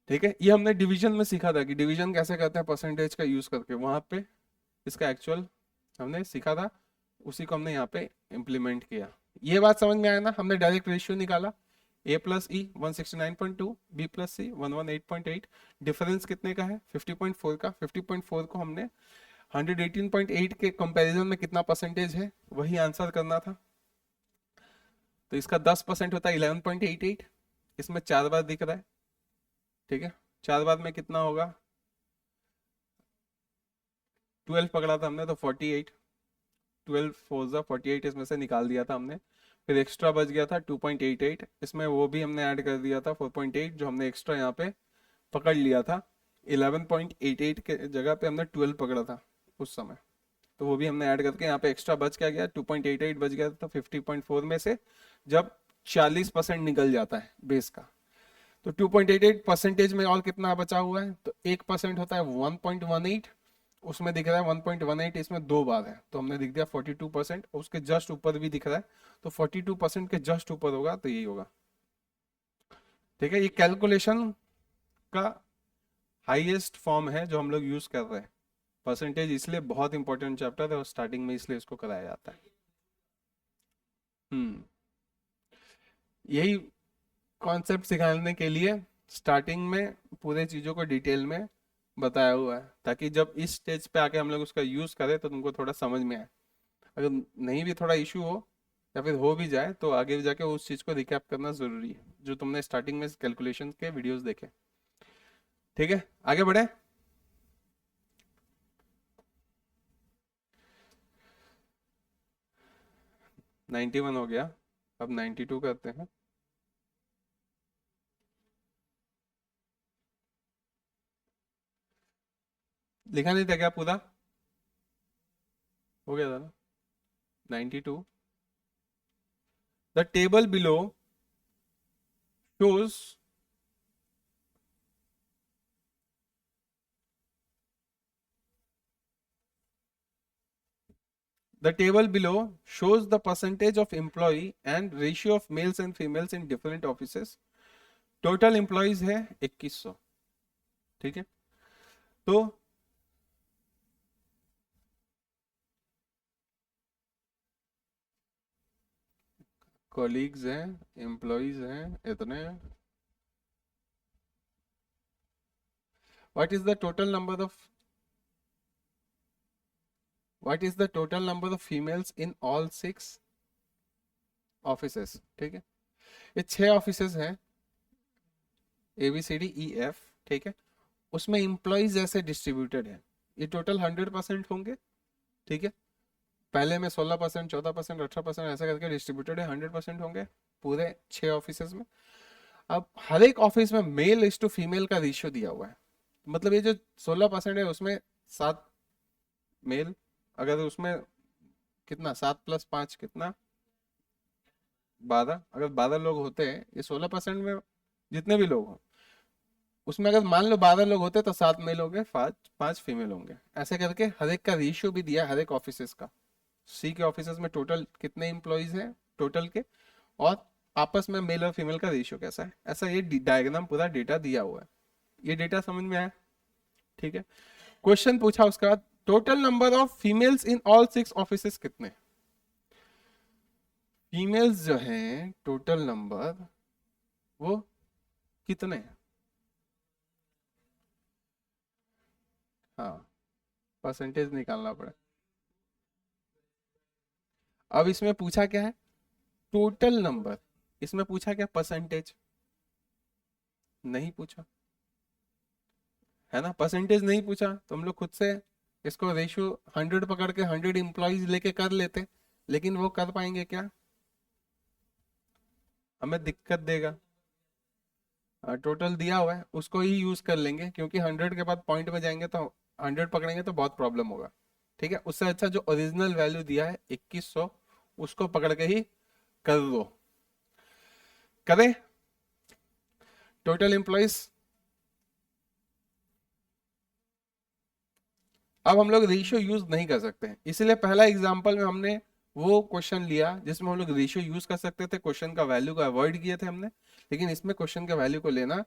ठीक है, ये हमने डिवीजन में सीखा था कि डिवीजन कैसे करते हैं परसेंटेज का यूज करके, वहां पे इसका एक्चुअल हमने सीखा था, उसी को हमने यहाँ पे इम्प्लीमेंट किया। ये बात समझ में आया ना, हमने डायरेक्ट रेशियो निकाला, a plus E 169.2, b plus C 118.8, difference कितने का है 50.4 का। 50.4 को हमने 118.8 के कंपैरिजन में कितना परसेंटेज है वही आंसर करना था। तो इसका 10% होता है 11.88, इसमें 4 बार दिख रहा है, ठीक है। 4 बार में कितना होगा, 12 पकड़ा था हमने तो 48, 12 फोर 48, इसमें से निकाल दिया था हमने। फिर एक्स्ट्रा बच गया था 2.88, इसमें वो भी हमने ऐड कर दिया था 4.8, जो हमने एक्स्ट्रा यहाँ पे पकड़ लिया था। 11.88 के जगह पे हमने 12 पकड़ा था उस समय, तो वो भी हमने ऐड करके यहाँ पे एक्स्ट्रा बच क्या गया, 2.88 बच गया था 50.4 में से, जब 40% निकल जाता है बेस का। तो 2.88 परसेंटेज में और कितना बचा हुआ है, तो 1% होता है 1.18, उसमें दिख रहा है 1.18, इसमें 2 बार है तो हमने लिख दिया 42%, उसके जस्ट ऊपर भी दिख रहा है, तो 42% के जस्ट ऊपर होगा तो यही होगा। ठीक है, ये कैलकुलेशन का हाईएस्ट फॉर्म है जो हम लोग यूज कर रहे हैं। परसेंटेज इसलिए बहुत इंपॉर्टेंट चैप्टर है और स्टार्टिंग में इसलिए इसको कराया जाता है। हम्म, यही कॉन्सेप्ट सिखाने के लिए स्टार्टिंग में पूरे चीज़ों को डिटेल में बताया हुआ है, ताकि जब इस स्टेज पे आके हम लोग उसका यूज़ करें तो तुमको थोड़ा समझ में आए। अगर नहीं भी थोड़ा इशू हो या फिर हो भी जाए तो आगे जाके उस चीज़ को रिकैप करना ज़रूरी है जो तुमने स्टार्टिंग में कैलकुलेशन के वीडियोस देखे। ठीक है, आगे बढ़े। नाइन्टी वन हो गया, अब 92 करते हैं। लिखा नहीं था क्या पूरा, हो गया था ना। 92, the table below shows the table below shows the percentage of employee and ratio of males and females in different offices. Total employees है 2100, ठीक है। तो कॉलीग्स हैं, एम्प्लॉयज हैं इतने। What is the total number of what is the total number of females in all 6 offices, ठीक है। ये 6 ऑफिसेस हैं, ABCDEF, ठीक है। उसमें एम्प्लॉयज ऐसे डिस्ट्रीब्यूटेड है, ये टोटल 100% होंगे, ठीक है। पहले में 16%, 14%, 18% ऐसा करके डिस्ट्रीब्यूटेड है, 100% होंगे पूरे 6 ऑफिसेज में। अब हर एक ऑफिस में मेल इज टू फीमेल का रेशियो दिया हुआ है, मतलब ये जो 16% है उसमें 7 मेल, अगर उसमें कितना 7 + 5 कितना 12, अगर 12 लोग होते हैं, ये 16% में जितने भी लोग हों उसमें अगर मान लो 12 लोग होते तो 7 मेल होंगे, 5 फीमेल होंगे, ऐसे करके हर एक का रेशियो भी दिया हर एक ऑफिस का। सी के ऑफिस में टोटल कितने एम्प्लॉयज हैं टोटल के, और आपस में मेल और फीमेल का रेशियो कैसा है, ऐसा ये डायग्राम पूरा डेटा दिया हुआ है। ये डेटा समझ में आया, ठीक है। क्वेश्चन पूछा उसके बाद, total number of females in all 6 offices कितने। फीमेल्स जो हैं टोटल नंबर वो कितने हैं? हाँ, परसेंटेज निकालना पड़े। अब इसमें पूछा क्या है, टोटल नंबर, इसमें पूछा क्या परसेंटेज, नहीं पूछा है ना, परसेंटेज नहीं पूछा, तो हम लोग खुद से इसको रेशियो 100 पकड़ के 100 एम्प्लॉइज लेके कर लेते, लेकिन वो कर पाएंगे क्या, हमें दिक्कत देगा। टोटल दिया हुआ है उसको ही यूज कर लेंगे, क्योंकि 100 के बाद पॉइंट में जाएंगे तो 100 पकड़ेंगे तो बहुत प्रॉब्लम होगा। ठीक है, उससे अच्छा जो ओरिजिनल वैल्यू दिया है 2100 उसको पकड़ के ही कर दो। करें टोटल एम्प्लॉइज। अब हम लोग रेशियो यूज नहीं कर सकते हैं, इसलिए पहला एग्जांपल में हमने वो क्वेश्चन लिया जिसमें हम लोग रेशियो यूज कर सकते थे, क्वेश्चन का वैल्यू को अवॉइड किए थे हमने, लेकिन इसमें क्वेश्चन का वैल्यू को लेना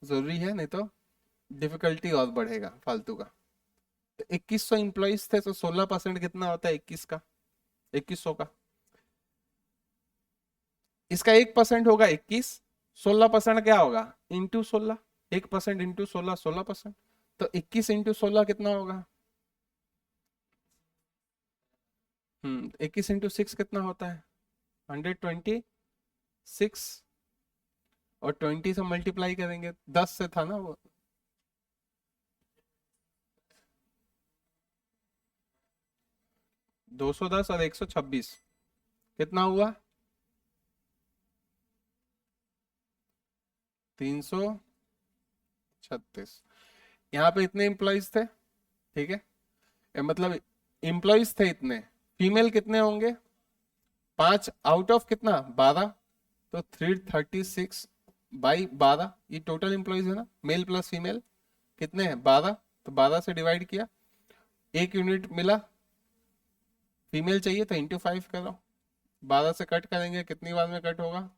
जरूरी है, नहीं तो डिफिकल्टी और बढ़ेगा फालतू का। तो 2100 इंप्लॉइज थे तो 16% कितना होता है 21 का, 2100 का, इसका 1% होगा 21, 16% क्या होगा इंटू 16, 1% इंटू 16 16%, तो 21 इंटू 16 कितना होगा, 21 इंटू 6 कितना होता है 126, और 20 से मल्टीप्लाई करेंगे, 10 से था ना वो, 210 और 126 कितना हुआ 336। यहाँ पे इतने एम्प्लॉइज थे, ठीक है, मतलब एम्प्लॉइज थे इतने, फीमेल कितने होंगे 5 आउट ऑफ कितना 12, तो 336 बाई 12, ये टोटल एम्प्लॉइज है ना, मेल प्लस फीमेल कितने हैं 12, तो 12 से डिवाइड किया, एक यूनिट मिला, फीमेल चाहिए तो इंटू 5 करो, 12 से कट करेंगे कितनी बार में कट होगा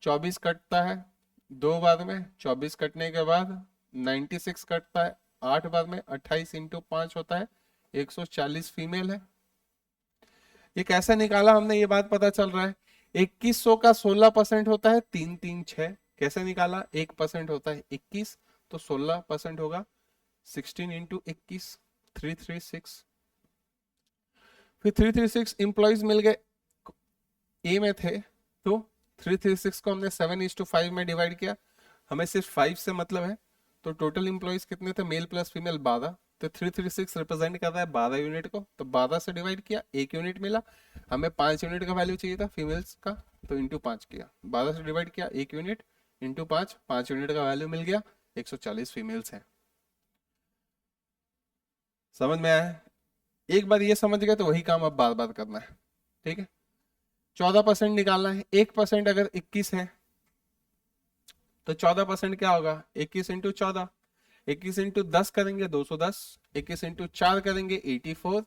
24 कटता है, 2 बार में 24 कटने के बाद 96 कटता है 8 बार में, 28 इंटू 5 होता है 140 फीमेल है। ये कैसे निकाला हमने, ये बात पता चल रहा है, 2100 का 16% होता है 336, कैसे निकाला 1% होता है 21, तो 16% होगा 16 इंटू 21 336, फिर 336 इंप्लॉइज मिल गए, ए में थे तो 336 को हमने 7:5 में डिवाइड किया, हमें सिर्फ 5 से मतलब है, तो टोटल इंप्लॉइज कितने थे मेल प्लस फीमेल 12, तो 336 रिप्रेजेंट कर रहा है 12 यूनिट को, तो 12 से डिवाइड किया, एक यूनिट मिला, हमें 5 यूनिट का वैल्यू चाहिए था फीमेल्स का, तो इंटू 5 किया, 12 से डिवाइड किया एक यूनिट इंटू 5, 5 यूनिट का वैल्यू मिल गया 140 फीमेल्स हैं। समझ में आया, एक बार ये समझ गए तो वही काम अब बार बार करना है। ठीक है, 14% निकालना है, 1% अगर 21 है तो 14% क्या होगा 21 इंटू 14, 21 इंटू 10 करेंगे 210, 21 इंटू 4 करेंगे 84,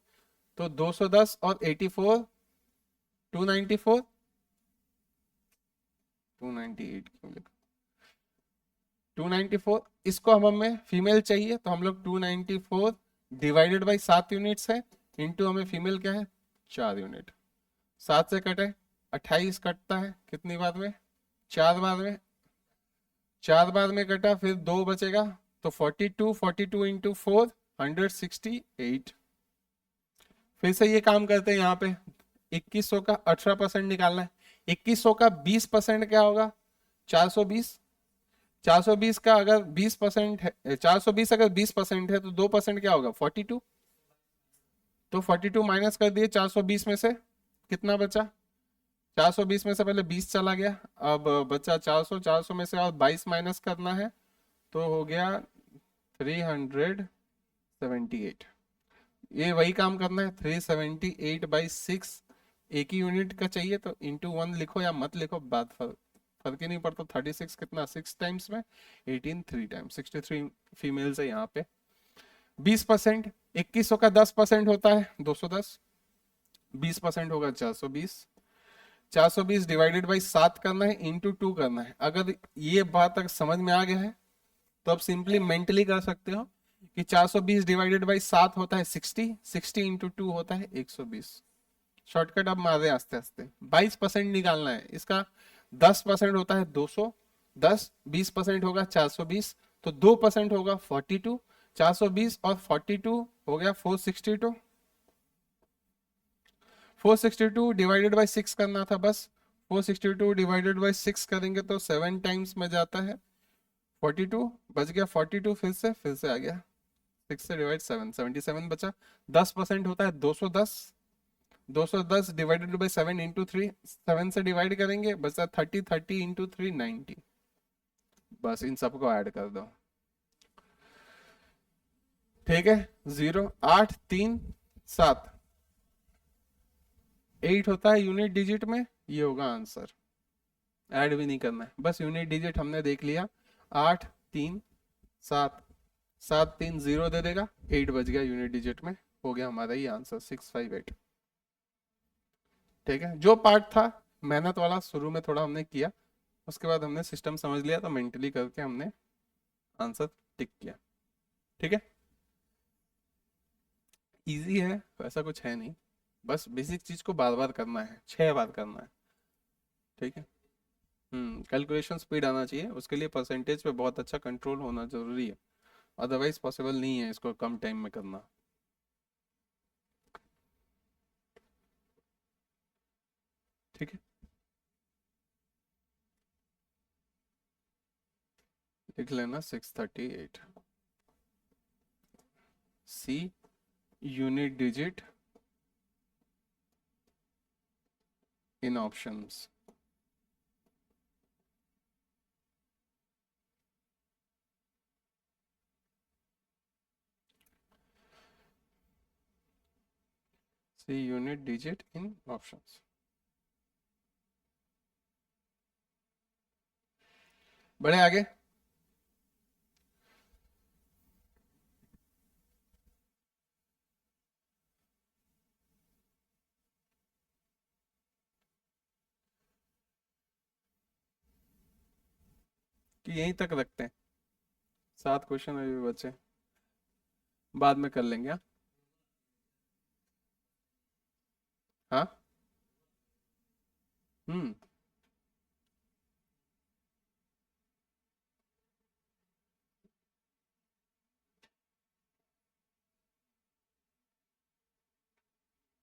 तो 210 और 84 294, 298 क्यों लिखा 294, इसको हम हमें फीमेल चाहिए तो हम लोग 294 डिवाइडेड बाई 7 यूनिट्स है, इंटू हमें फीमेल क्या है 4 यूनिट, 7 से कटे 28 कटता है कितनी बार में 4 बार में, 4 बार में कटा, फिर 2 बचेगा, तो 42, 42 इंटू 4 168। फिर से ये काम करते हैं, यहाँ पे 2100 का 18% निकालना है, 2100 का 20% क्या होगा 420, 420 का अगर 20% है, 420 अगर 20% है तो 2% क्या होगा 42, तो 42 माइनस कर दिए 420 में से, कितना बचा 420 में से पहले 20 चला गया, अब बचा 400, 400 में से और 22 माइनस करना है, तो हो गया 378, ये वही काम करना है 378/6, एक ही यूनिट का चाहिए तो इंटू 1 लिखो या मत लिखो, बात फर्क ही नहीं पड़ता, 36 कितना 6 टाइम्स में 18 3 टाइम्स 63 फीमेल्स है यहाँ पे। 20%, 2100 का 10% होता है 210, 20% होगा 420, 420 डिवाइडेड बाई 7 करना है इंटू 2 करना है। अगर ये बात तक समझ में आ गया है तो आप सिंपली मेंटली कर सकते हो कि 420 डिवाइडेड बाई 7 होता है 60, 60 इंटू 2 होता है 120। शॉर्टकट अब मारे आस्ते आस्ते, 22% निकालना है, इसका 10% होता है 200, 10 20% होगा 420, तो 2% होगा 42, 420 और 42 हो गया 462, 462 डिवाइडेड बाई 6 करना था बस, 462 डिवाइडेड बाई 6 करेंगे तो 7 टाइम्स में जाता है 42 बच गया, 42 फिर से आ गया, 6 से डिवाइड 7, 77 बचा। 10% होता है 210, 210 डिवाइडेड बाई 7 इंटू 3, 7 से डिवाइड करेंगे बचा 30, 30 इंटू 3 90। बस इन सबको ऐड कर दो, ठीक है। 0 8 3 7, 8 होता है यूनिट डिजिट में, ये होगा आंसर। ऐड भी नहीं करना है, बस यूनिट डिजिट हमने देख लिया। 8 3 7, 7 3 0 दे देगा, 8 बच गया यूनिट डिजिट में, हो गया हमारा ये आंसर 658। ठीक है, जो पार्ट था मेहनत वाला शुरू में थोड़ा हमने किया, उसके बाद हमने सिस्टम समझ लिया तो मेंटली करके हमने आंसर टिक किया। ठीक है, इजी है, ऐसा कुछ है नहीं, बस बेसिक चीज को बार बार करना है, 6 बार करना है। ठीक है, कैलकुलेशन स्पीड आना चाहिए, उसके लिए परसेंटेज पे बहुत अच्छा कंट्रोल होना जरूरी है, अदरवाइज पॉसिबल नहीं है इसको कम टाइम में करना। ठीक है, लिख लेना 638। See unit digit in options. See unit digit in options. बढ़े आगे। कि यहीं तक रखते हैं, 7 क्वेश्चन अभी बचे, बाद में कर लेंगे। हाँ हाँ?